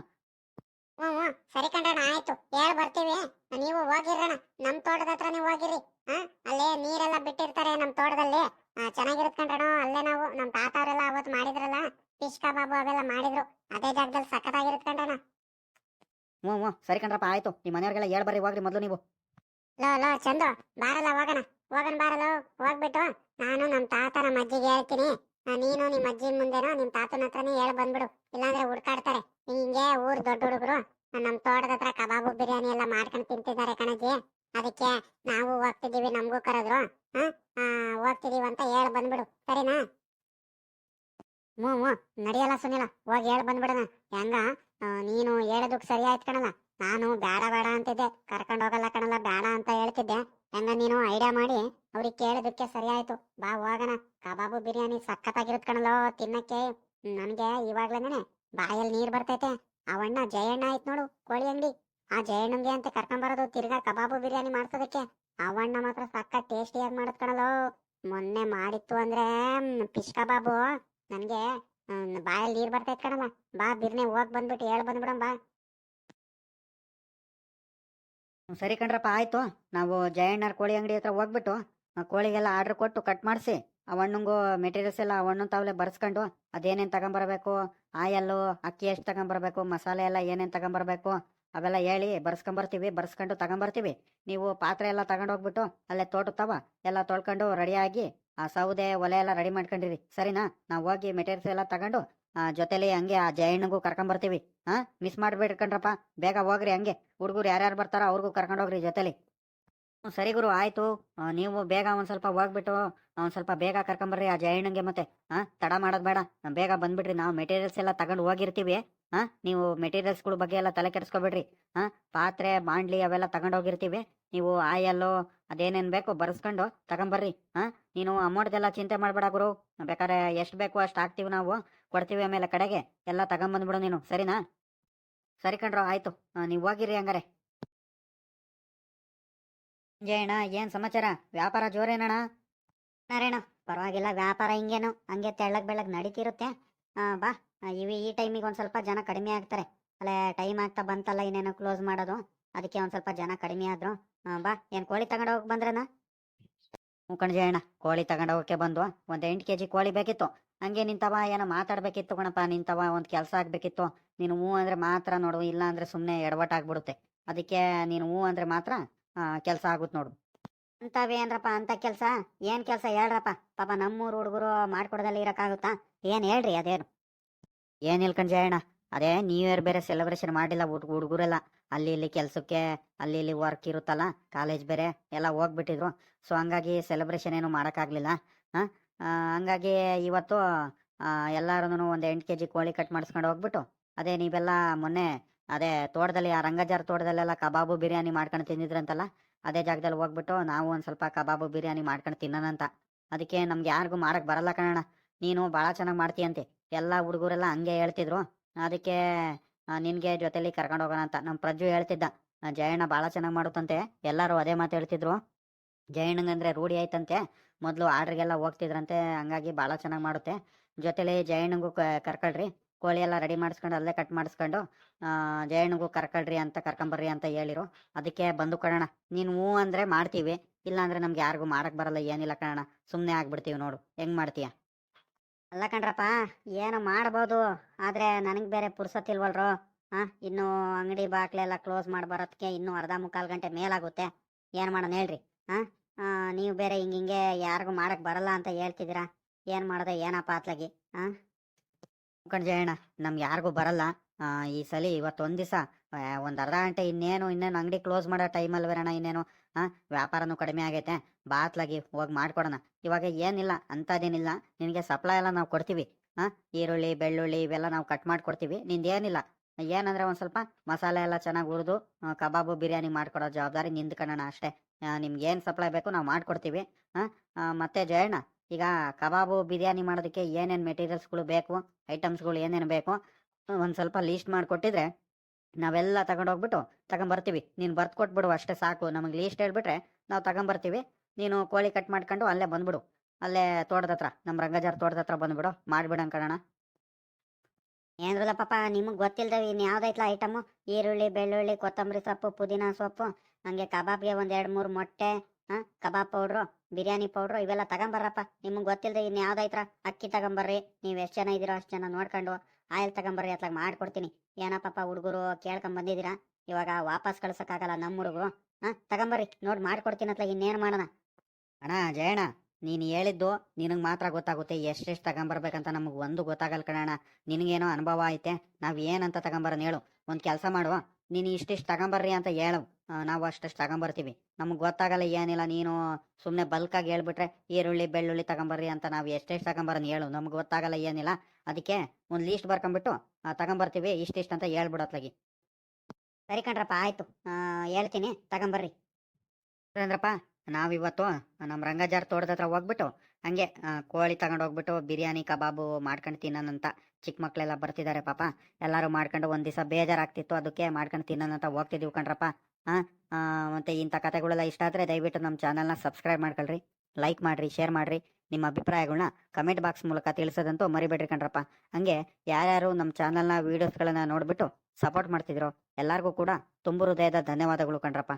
ಹ್ಮ್ ಸರಿ ಕಣ್ರಣ್ಣ, ಆಯ್ತು, ಹೇಳ್ ಬರ್ತೀವಿ. ನೀವು ಹೋಗಿರಣ್ಣ, ನಮ್ ತೋಟದ ಹತ್ರ ನೀವು ಹೋಗಿರಿ. ಅಲ್ಲೇ ನೀರೆಲ್ಲ ಬಿಟ್ಟಿರ್ತಾರೆ ನಮ್ ತೋಟದಲ್ಲಿ. ಚೆನ್ನಾಗಿರುತ್ತೆ ಕಣ್ರಣ್ಣ. ಅಲ್ಲೇ ನಾವು ನಮ್ ತಾತ ಅವರೆಲ್ಲ ಅವತ್ತು ಮಾಡಿದ್ರಲ್ಲ ಫಿಶ್ ಕಬಾಬು ಅವೆಲ್ಲ ಮಾಡಿದ್ರು, ಅದೇ ಜಾಗದಲ್ಲಿ ಸಖತ್ತಾಗಿರುತ್ತೆ ಕಣ್ರಣ್ಣ. ಸರಿ ಕಣ್ರಪ್ಪ, ಆಯ್ತು. ನಿಮ್ಮ ಮನೆಯವ್ರಿಗೆಲ್ಲ ಹೇಳ್ ಬರ್ರಿ, ಹೋಗ್ರಿ ಮೊದಲು ನೀವು. ಲೋ ಲೋ ಚಂದು, ಬಾರಲ್ಲ ಹೋಗೋಣ. ಬಾರಲ್ಲ, ಹೋಗ್ಬಿಟ್ಟು ನಾನು ನಮ್ ತಾತ ನಮ್ಮ ಅಜ್ಜಿಗೆ ಹೇಳ್ತೀನಿ. ನೀನು ನಿಮ್ಮ ಅಜ್ಜಿ ಮುಂದೆನೋ ನಿಮ್ ತಾತನ ಹತ್ರನೇ ಹೇಳ್ ಬಂದ್ಬಿಡು, ಇಲ್ಲಾಂದ್ರೆ ಹುಡ್ಕಾಡ್ತಾರೆ. ಹಿಂಗೆ ಊರ್ ದೊಡ್ಡ ಹುಡುಗರು ನಮ್ ತೋಟದ ಹತ್ರ ಕಬಾಬು ಬಿರಿಯಾನಿ ಎಲ್ಲ ಮಾಡ್ಕೊಂಡು ತಿಂತಿದ್ದಾರೆ ಕಣಜ್ಜಿ, ಅದಕ್ಕೆ ನಾವು ಹೋಗ್ತಿದೀವಿ, ನಮಗೂ ಕರೆದ್ರು. ಹೋಗ್ತಿದೀವಿ ಅಂತ ಹೇಳ್ ಬಂದ್ಬಿಡು, ಸರಿನಾ? ನಡೆಯಲ್ಲ ಸುನಿಲ, ಹೋಗಿ ಹೇಳ್ ಬಂದ್ಬಿಡೋಣ. ಹೆಂಗ ನೀನು ಹೇಳೋದಕ್ ಸರಿ ಆಯ್ತು ಕಣಲ್ಲ. ನಾನು ಬೇಡ ಬೇಡ ಅಂತಿದ್ದೆ, ಕರ್ಕೊಂಡು ಹೋಗಲ್ಲ ಕಣಲ್ಲ ಬೇಡ ಅಂತ ಹೇಳ್ತಿದ್ದೆ. ಹೆಂಗ ನೀನು ಐಡಿಯಾ ಮಾಡಿ ಅವ್ರಿಗೆ ಕೇಳಿದಕ್ಕೆ ಸರಿ ಆಯ್ತು. ಬಾ ಹೋಗೋಣ. ಕಬಾಬು ಬಿರಿಯಾನಿ ಸಖತ್ತಾಗಿರುತ್ತೆ ಕಣಲ್ಲೋ ತಿನ್ನಕ್ಕೆ. ನನಗೆ ಇವಾಗ್ಲೇನೆ ಬಾಯಲ್ಲಿ ನೀರ್ ಬರ್ತೈತೆ. ಅವಣ್ಣ ಜಯಣ್ಣ ಆಯ್ತು ನೋಡು ಕೋಳಿ ಅಂಗಡಿ, ಆ ಜಯಣ್ಣಂಗೆ ಅಂತ ಕರ್ಕೊಂಬರೋದು ತಿರ್ಗಾ ಕಬಾಬು ಬಿರಿಯಾನಿ ಮಾಡ್ಸೋದಕ್ಕೆ. ಅವಣ್ಣ ಮಾತ್ರ ಸಕ್ಕ ಟೇಸ್ಟಿಯಾಗಿ ಮಾಡತ್ ಕಣಲ್ಲೋ. ಮೊನ್ನೆ ಮಾಡಿತ್ತು ಅಂದ್ರೆ ಫಿಶ್ ಕಬಾಬು, ನನ್ಗೆ ಬಾಯಲ್ಲಿ ನೀರ್ ಬರ್ತೈತೆ ಕಣಲ್ಲ. ಬಾ ಬಿರ್ನೆ ಹೋಗ್ ಬಂದ್ಬಿಟ್ಟು ಹೇಳ್ ಬಂದ್ಬಿಡಮ್ ಬಾ. ಸರಿ ಕಣ್ರಪ್ಪ ಆಯ್ತು. ನಾವು ಜಯಣ್ಣರ ಕೋಳಿ ಅಂಗಡಿ ಹತ್ರ ಹೋಗ್ಬಿಟ್ಟು ಆ ಕೋಳಿಗೆಲ್ಲ ಆರ್ಡರ್ ಕೊಟ್ಟು ಕಟ್ ಮಾಡಿಸಿ ಆ ಹಣ್ಣಂಗೂ ಮೆಟೀರಿಯಲ್ಸ್ ಎಲ್ಲ ಹಣ್ಣು ತಾವಲೆ ಬರ್ಸ್ಕೊಂಡು ಅದೇನೇನು ತಗೊಂಬರ್ಬೇಕು, ಆಯಲ್ಲು ಅಕ್ಕಿ ಎಷ್ಟು ತಗೊಂಬರ್ಬೇಕು, ಮಸಾಲೆ ಎಲ್ಲ ಏನೇನು ತಗೊಂಬರ್ಬೇಕು ಅವೆಲ್ಲ ಹೇಳಿ ಬರ್ಸ್ಕೊಂಬರ್ತೀವಿ. ಬರ್ಸ್ಕೊಂಡು ತಗೊಂಬರ್ತೀವಿ. ನೀವು ಪಾತ್ರೆ ಎಲ್ಲ ತಗೊಂಡೋಗ್ಬಿಟ್ಟು ಅಲ್ಲೇ ತೋಟ ತವ ಎಲ್ಲ ತೊಳ್ಕೊಂಡು ರೆಡಿಯಾಗಿ ಆ ಸೌದೆ ಒಲೆ ಎಲ್ಲ ರೆಡಿ ಮಾಡ್ಕೊಂಡಿರಿ, ಸರಿನಾ? ನಾವು ಹೋಗಿ ಮೆಟೀರಿಯಲ್ಸ್ ಎಲ್ಲ ತಗೊಂಡು ಜೊತೆಲಿ ಹಂಗೆ ಆ ಜಯಣ್ಣಗೂ ಕರ್ಕೊಂಬರ್ತೀವಿ. ಮಿಸ್ ಮಾಡ್ಬೇಡ್ರಿ ಕಣ್ರಪ್ಪ, ಬೇಗ ಹೋಗ್ರಿ. ಹಂಗೆ ಹುಡುಗರು ಯಾರ್ಯಾರು ಬರ್ತಾರೋ ಅವ್ರಿಗೂ ಕರ್ಕೊಂಡೋಗ್ರಿ ಜೊತೆಲಿ. ಸರಿ ಗುರು ಆಯ್ತು. ನೀವು ಬೇಗ ಒಂದ್ ಸ್ವಲ್ಪ ಹೋಗ್ಬಿಟ್ಟು ಒಂದ್ ಸ್ವಲ್ಪ ಬೇಗ ಕರ್ಕೊಂಬರ್ರಿ ಆ ಜಯಣ್ಣಂಗೆ. ಮತ್ತೆ ತಡ ಮಾಡೋದು ಬೇಡ, ಬೇಗ ಬಂದ್ಬಿಡ್ರಿ. ನಾವು ಮೆಟೀರಿಯಲ್ಸ್ ಎಲ್ಲ ತಗೊಂಡು ಹೋಗಿರ್ತೀವಿ. ನೀವು ಮೆಟೀರಿಯಲ್ಸ್ಗಳ ಬಗ್ಗೆ ಎಲ್ಲ ತಲೆ ಕೆಡಿಸ್ಕೊಬೇಡ್ರಿ. ಪಾತ್ರೆ ಬಾಂಡ್ಲಿ ಅವೆಲ್ಲ ತಗೊಂಡು ಹೋಗಿರ್ತೀವಿ. ನೀವು ಆಯಲ್ಲು ಅದೇನೇನು ಬೇಕು ಬರ್ಸ್ಕೊಂಡು ತಗೊಂಬರ್ರಿ. ನೀನು ಅಮೌಂಟ್ದೆಲ್ಲ ಚಿಂತೆ ಮಾಡಬೇಡ ಗುರು. ಬೇಕಾದ್ರೆ ಎಷ್ಟು ಬೇಕು ಅಷ್ಟು ಹಾಕ್ತೀವಿ, ನಾವು ಕೊಡ್ತೀವಿ. ಆಮೇಲೆ ಕಡೆಗೆ ಎಲ್ಲ ತಗೊಂಬಂದ್ಬಿಡು ನೀನು, ಸರಿನಾ? ಸರಿ ಕಣ್ರೋ ಆಯ್ತು. ನೀವು ಹೋಗಿರಿ ಹಂಗಾರೆ. ಜಯಣ್ಣ ಏನ್ ಸಮಾಚಾರ? ವ್ಯಾಪಾರ ಜೋರೇನಣ್ಣ? ನಾರಾಯಣ ಪರವಾಗಿಲ್ಲ, ವ್ಯಾಪಾರ ಹಿಂಗೇನು ಹಂಗೆ ತೆಳ್ಳಗ್ ಬೆಳ್ಳಗ್ ನಡೀತಿರುತ್ತೆ. ಬಾ, ಈ ಟೈಮಿಗೆ ಒಂದ್ ಸ್ವಲ್ಪ ಜನ ಕಡಿಮೆ ಆಗ್ತಾರೆ. ಅಲ್ಲೇ ಟೈಮ್ ಆಗ್ತಾ ಬಂತಲ್ಲ, ಇನ್ನೇನು ಕ್ಲೋಸ್ ಮಾಡೋದು, ಅದಕ್ಕೆ ಒಂದ್ ಸ್ವಲ್ಪ ಜನ ಕಡಿಮೆ ಆದ್ರು. ಬಾ, ಏನ್ ಕೋಳಿ ತಗೊಂಡು ಹೋಗಿ ಬಂದ್ರನ? ಮುಖಂಡ್ ಜಯಣ್ಣ ಕೋಳಿ ತಗೊಂಡೋಗಕ್ಕೆ ಬಂದು ಒಂದ್ 8 kg ಕೋಳಿ ಬೇಕಿತ್ತು. ಹಂಗೆ ನಿಂತವ ಏನೋ ಮಾತಾಡ್ಬೇಕಿತ್ತು ಕಣಪ್ಪ. ನಿಂತವ ಒಂದ್ ಕೆಲಸ ಆಗ್ಬೇಕಿತ್ತು. ನೀನು ಹ್ಞೂ ಅಂದ್ರೆ ಮಾತ್ರ ನೋಡು, ಇಲ್ಲ ಅಂದ್ರೆ ಸುಮ್ಮನೆ ಎಡವಟ್ಟಾಗ್ಬಿಡುತ್ತೆ. ಅದಕ್ಕೆ ನೀನು ಹ್ಞೂ ಅಂದ್ರೆ ಮಾತ್ರ ಕೆಲಸ ಆಗುತ್ತೆ ನೋಡು. ಅಂತವೇನ್ರಪ್ಪ ಅಂತ ಕೆಲ್ಸ? ಏನ್ ಕೆಲ್ಸ ಹೇಳ್ರಪ್ಪ. ಪಾಪ ನಮ್ಮೂರ್ ಹುಡುಗರು ಮಾಡ್ಕೊಡದಲ್ಲಿ ಇರಕ್ಕಾಗುತ್ತಾ? ಏನ್ ಹೇಳ್ರಿ ಅದೇನು? ಏನ್ ಇಲ್ಕಂಡ್ ಜಯಣ್ಣ, ಅದೇ ನ್ಯೂ ಇಯರ್ ಬೇರೆ ಸೆಲೆಬ್ರೇಷನ್ ಮಾಡಿಲ್ಲ ಹುಡುಗರೆಲ್ಲ. ಅಲ್ಲಿ ಇಲ್ಲಿ ಕೆಲ್ಸಕ್ಕೆ ಅಲ್ಲಿ ಇಲ್ಲಿ ವರ್ಕ್ ಇರುತ್ತಲ್ಲ, ಕಾಲೇಜ್ ಬೇರೆ ಎಲ್ಲ ಹೋಗ್ಬಿಟ್ಟಿದ್ರು. ಸೊ ಹಂಗಾಗಿ ಸೆಲೆಬ್ರೇಷನ್ ಏನು ಮಾಡೋಕ್ಕಾಗಲಿಲ್ಲ. ಹಂಗಾಗಿ ಇವತ್ತು ಎಲ್ಲಾರು ಒಂದು 8 kg ಕೋಳಿ ಕಟ್ ಮಾಡಿಸ್ಕೊಂಡು ಹೋಗ್ಬಿಟ್ಟು, ಅದೇ ನೀವೆಲ್ಲ ಮೊನ್ನೆ ಅದೇ ತೋಟದಲ್ಲಿ ಆ ರಂಗಜಾರ್ ತೋಟದಲ್ಲೆಲ್ಲ ಕಬಾಬು ಬಿರಿಯಾನಿ ಮಾಡ್ಕೊಂಡು ತಿಂದಿದ್ರಂತಲ್ಲ, ಅದೇ ಜಾಗದಲ್ಲಿ ಹೋಗ್ಬಿಟ್ಟು ನಾವು ಒಂದು ಸ್ವಲ್ಪ ಕಬಾಬು ಬಿರಿಯಾನಿ ಮಾಡ್ಕೊಂಡು ತಿನ್ನೋಣಂತ. ಅದಕ್ಕೆ ನಮ್ಗೆ ಯಾರಿಗೂ ಮಾಡಕ್ ಬರಲ್ಲ ಕಣಣ್ಣ. ನೀನು ಭಾಳ ಚೆನ್ನಾಗಿ ಮಾಡ್ತೀಯಂತೆ, ಎಲ್ಲ ಹುಡುಗರೆಲ್ಲ ಹಂಗೆ ಹೇಳ್ತಿದ್ರು. ಅದಕ್ಕೆ ನಿನಗೆ ಜೊತೆಲಿ ಕರ್ಕೊಂಡು ಹೋಗೋಣ ಅಂತ ನಮ್ಮ ಪ್ರಜ್ಜು ಹೇಳ್ತಿದ್ದ. ಜಯಣ್ಣ ಭಾಳ ಚೆನ್ನಾಗಿ ಮಾಡುತ್ತಂತೆ, ಎಲ್ಲರೂ ಅದೇ ಮಾತು ಹೇಳ್ತಿದ್ರು. ಜಯಣ್ಣಂಗಂದ್ರೆ ರೂಢಿ ಆಯ್ತಂತೆ, ಮೊದಲು ಆರ್ಡ್ರಿಗೆಲ್ಲ ಹೋಗ್ತಿದ್ರಂತೆ. ಹಂಗಾಗಿ ಭಾಳ ಚೆನ್ನಾಗಿ ಮಾಡುತ್ತೆ. ಜೊತೆಲಿ ಜಯಣ್ಣಂಗೂ ಕರ್ಕೊಳ್ರಿ. ಕೋಳಿ ಎಲ್ಲ ರೆಡಿ ಮಾಡಿಸ್ಕೊಂಡು ಅಲ್ಲೇ ಕಟ್ ಮಾಡಿಸ್ಕೊಂಡು ಜಯಣ್ಣಗೂ ಕರ್ಕೊಳ್ರಿ ಅಂತ ಕರ್ಕೊಂಬರ್ರಿ ಅಂತ ಹೇಳಿರು. ಅದಕ್ಕೆ ಬಂದು ಕಣೋಣ. ನೀನು ಹ್ಞೂ ಅಂದರೆ ಮಾಡ್ತೀವಿ, ಇಲ್ಲಾಂದ್ರೆ ನಮ್ಗೆ ಯಾರಿಗೂ ಮಾಡಕ್ಕೆ ಬರಲ್ಲ, ಏನಿಲ್ಲ ಕಣೋಣ. ಸುಮ್ಮನೆ ಆಗ್ಬಿಡ್ತೀವಿ ನೋಡು, ಹೆಂಗೆ ಮಾಡ್ತೀಯ? ಅಲ್ಲ ಕಣ್ರಪ್ಪ, ಏನು ಮಾಡ್ಬೋದು, ಆದ್ರೆ ನನಗೆ ಬೇರೆ ಪುರ್ಸತ್ತಿಲ್ವಲ್ರೋ. ಇನ್ನು ಅಂಗಡಿ ಬಾಕ್ಲೆಲ್ಲ ಕ್ಲೋಸ್ ಮಾಡಿ ಬರೋದಕ್ಕೆ ಇನ್ನೂ ಅರ್ಧ ಮುಕ್ಕಾಲು ಗಂಟೆ ಮೇಲಾಗುತ್ತೆ. ಏನು ಮಾಡೋಣ ಹೇಳ್ರಿ? ನೀವು ಬೇರೆ ಹಿಂಗೆ ಯಾರಿಗೂ ಮಾಡಕ್ ಬರಲ್ಲ ಅಂತ ಹೇಳ್ತಿದ್ದೀರಾ. ಏನು ಮಾಡೋದು ಏನಪ್ಪ ಅತ್ಲಾಗಿ? ಮುಖಂಡ್ ಜಯಣ್ಣ ನಮ್ಗೆ ಯಾರಿಗೂ ಬರಲ್ಲ. ಈ ಸಲ ಇವತ್ತೊಂದು ದಿವಸ ಒಂದು ಅರ್ಧ ಗಂಟೆ ಇನ್ನೇನು ಅಂಗಡಿ ಕ್ಲೋಸ್ ಮಾಡೋ ಟೈಮಲ್ಲಿ ಬರೋಣ. ಇನ್ನೇನು ವ್ಯಾಪಾರನೂ ಕಡಿಮೆ ಆಗೈತೆ. ಬಾತ್ಲಾಗಿ ಹೋಗಿ ಮಾಡ್ಕೊಡೋಣ. ಇವಾಗ ಏನಿಲ್ಲ ಅಂಥದ್ದೇನಿಲ್ಲ, ನಿನಗೆ ಸಪ್ಲೈ ಎಲ್ಲ ನಾವು ಕೊಡ್ತೀವಿ. ಈರುಳ್ಳಿ ಬೆಳ್ಳುಳ್ಳಿ ಇವೆಲ್ಲ ನಾವು ಕಟ್ ಮಾಡಿಕೊಡ್ತೀವಿ. ನಿಂದೇನಿಲ್ಲ, ಏನಂದ್ರೆ ಒಂದು ಸ್ವಲ್ಪ ಮಸಾಲೆ ಎಲ್ಲ ಚೆನ್ನಾಗಿ ಹುರಿದು ಕಬಾಬು ಬಿರಿಯಾನಿ ಮಾಡ್ಕೊಡೋ ಜವಾಬ್ದಾರಿ ನಿಂದು ಕಣೋಣ ಅಷ್ಟೇ. ನಿಮ್ಗೆ ಏನು ಸಪ್ಲೈ ಬೇಕು ನಾವು ಮಾಡ್ಕೊಡ್ತೀವಿ. ಮತ್ತೆ ಜಯಣ್ಣ, ಈಗ ಕಬಾಬು ಬಿರಿಯಾನಿ ಮಾಡೋದಕ್ಕೆ ಏನೇನು ಮೆಟೀರಿಯಲ್ಸ್ಗಳು ಬೇಕು, ಐಟಮ್ಸ್ಗಳು ಏನೇನು ಬೇಕು ಒಂದು ಸ್ವಲ್ಪ ಲೀಸ್ಟ್ ಮಾಡಿಕೊಟ್ಟಿದ್ರೆ ನಾವೆಲ್ಲ ತಗೊಂಡೋಗ್ಬಿಟ್ಟು ತಗೊಂಬರ್ತೀವಿ. ನೀನು ಬರ್ದು ಕೊಟ್ಬಿಡು ಅಷ್ಟೇ ಸಾಕು. ನಮಗೆ ಲೀಸ್ಟ್ ಹೇಳ್ಬಿಟ್ರೆ ನಾವು ತಗೊಂಬರ್ತೀವಿ. ನೀನು ಕೋಳಿ ಕಟ್ ಮಾಡ್ಕೊಂಡು ಅಲ್ಲೇ ಬಂದ್ಬಿಡು. ಅಲ್ಲೇ ತೋಟದ ಹತ್ರ, ನಮ್ಮ ರಂಗಜಾರ್ ತೋಟದ ಹತ್ರ ಬಂದ್ಬಿಡು, ಮಾಡಿಬಿಡೋಣ ಕಣೋಣ. ಏನ್ರಲ್ಲ ಪಾಪ, ನಿಮಗೆ ಗೊತ್ತಿಲ್ದವ ಇನ್ನು ಯಾವ್ದೈತ್ಲ ಐಟಮು? ಈರುಳ್ಳಿ ಬೆಳ್ಳುಳ್ಳಿ ಕೊತ್ತಂಬರಿ ಸೊಪ್ಪು ಪುದೀನ ಸೊಪ್ಪು, ಹಂಗೆ ಕಬಾಬ್ಗೆ ಒಂದು 2-3 ಮೊಟ್ಟೆ, ಕಬಾಬ್ ಪೌಡ್ರು ಬಿರಿಯಾನಿ ಪೌಡ್ರು ಇವೆಲ್ಲ ತಗೊಂಬರ್ರಪ್ಪ. ನಿಮ್ಗೆ ಗೊತ್ತಿಲ್ಲದೆ ಇನ್ನು ಯಾವ್ದಾಯ್ತ್ರ? ಅಕ್ಕಿ ತಗೊಂಬರ್ರಿ. ನೀವು ಎಷ್ಟು ಜನ ಇದ್ದೀರೋ ಅಷ್ಟು ಜನ ನೋಡ್ಕೊಂಡು. ಆಯಿಲ್ ತಗೊಂಬರ್ರಿ, ಅತ್ಲಾಗ ಮಾಡ್ಕೊಡ್ತೀನಿ. ಏನಪ್ಪಪ್ಪ ಹುಡುಗರು ಕೇಳ್ಕೊಂಡ್ ಬಂದಿದ್ದೀರಾ, ಇವಾಗ ವಾಪಸ್ ಕಳ್ಸೋಕ್ಕಾಗಲ್ಲ ನಮ್ಮ ಹುಡುಗರು. ತಗೊಂಬರ್ರಿ, ನೋಡಿ ಮಾಡ್ಕೊಡ್ತೀನಿ. ಅತ್ಲಾಗ ಇನ್ನೇನು ಮಾಡೋಣ? ಅಣ್ಣ ಜಯಣ್ಣ, ನೀನು ಹೇಳಿದ್ದು ನಿನಗೆ ಮಾತ್ರ ಗೊತ್ತಾಗುತ್ತೆ. ಎಷ್ಟೆಷ್ಟು ತಗೊಂಬರ್ಬೇಕಂತ ನಮಗೆ ಒಂದು ಗೊತ್ತಾಗಲ್ಲ ಕಣಣ್ಣ. ನಿನಗೇನೋ ಅನುಭವ ಐತೆ, ನಾವು ಏನಂತ ತಗೊಂಬರೋಣ ಹೇಳು? ಒಂದು ಕೆಲಸ ಮಾಡುವ, ನೀನು ಇಷ್ಟಿಷ್ಟು ತಗೊಂಬರ್ರಿ ಅಂತ ಹೇಳು, ನಾವು ಅಷ್ಟಷ್ಟು ತಗೊಂಬರ್ತೀವಿ. ನಮಗೆ ಗೊತ್ತಾಗಲ್ಲ ಏನಿಲ್ಲ. ನೀನು ಸುಮ್ಮನೆ ಬಲ್ಕಾಗಿ ಹೇಳ್ಬಿಟ್ರೆ ಈರುಳ್ಳಿ ಬೆಳ್ಳುಳ್ಳಿ ತಗೊಂಬರ್ರಿ ಅಂತ ನಾವು ಎಷ್ಟೆಷ್ಟು ತಗೊಂಬರೋಣ ಹೇಳು? ನಮ್ಗೆ ಗೊತ್ತಾಗಲ್ಲ ಏನಿಲ್ಲ. ಅದಕ್ಕೆ ಒಂದು ಲೀಸ್ಟ್ ಬರ್ಕೊಂಬಿಟ್ಟು ತಗೊಂಬರ್ತೀವಿ ಇಷ್ಟಿಷ್ಟು ಅಂತ ಹೇಳ್ಬಿಡತ್ಲಾಗಿ. ಸರಿ ಕಣ್ರಪ್ಪ ಆಯ್ತು ಹೇಳ್ತೀನಿ ತಗೊಂಬರ್ರಿ ಅಂದ್ರಪ್ಪ ನಾವಿವತ್ತು ನಮ್ಮ ರಂಗಜಾರ್ ತೋಟದ ಹತ್ರ ಹೋಗ್ಬಿಟ್ಟು ಹಂಗೆ ಕೋಳಿ ತಗೊಂಡು ಹೋಗ್ಬಿಟ್ಟು ಬಿರಿಯಾನಿ ಕಬಾಬು ಮಾಡ್ಕೊಂಡು ತಿನ್ನೋಣಂತ. ಚಿಕ್ಕ ಮಕ್ಕಳೆಲ್ಲ ಬರ್ತಿದ್ದಾರೆ ಪಾಪ, ಎಲ್ಲರೂ ಮಾಡ್ಕೊಂಡು ಒಂದು ದಿವಸ ಬೇಜಾರಾಗ್ತಿತ್ತು, ಅದಕ್ಕೆ ಮಾಡ್ಕೊಂಡು ತಿನ್ನೋಣಂತ ಹೋಗ್ತಿದ್ದೀವಿ ಕಣ್ರಪ್ಪ. ಹಾಂ ಮತ್ತು ಇಂಥ ಕತೆಗಳೆಲ್ಲ ಇಷ್ಟ ಆದರೆ ದಯವಿಟ್ಟು ನಮ್ಮ ಚಾನಲ್ನ ಸಬ್ಸ್ಕ್ರೈಬ್ ಮಾಡ್ಕೊಳ್ರಿ, ಲೈಕ್ ಮಾಡಿರಿ, ಶೇರ್ ಮಾಡಿರಿ. ನಿಮ್ಮ ಅಭಿಪ್ರಾಯಗಳನ್ನ ಕಮೆಂಟ್ ಬಾಕ್ಸ್ ಮೂಲಕ ತಿಳಿಸೋದಂತೂ ಮರಿಬೇಡ್ರಿ ಕಣ್ರಪ್ಪ. ಹಂಗೆ ಯಾರ್ಯಾರು ನಮ್ಮ ಚಾನಲ್ನ ವೀಡಿಯೋಸ್ಗಳನ್ನ ನೋಡಿಬಿಟ್ಟು ಸಪೋರ್ಟ್ ಮಾಡ್ತಿದ್ರು ಎಲ್ಲರಿಗೂ ಕೂಡ ತುಂಬು ಹೃದಯದ ಧನ್ಯವಾದಗಳು ಕಣ್ರಪ್ಪ.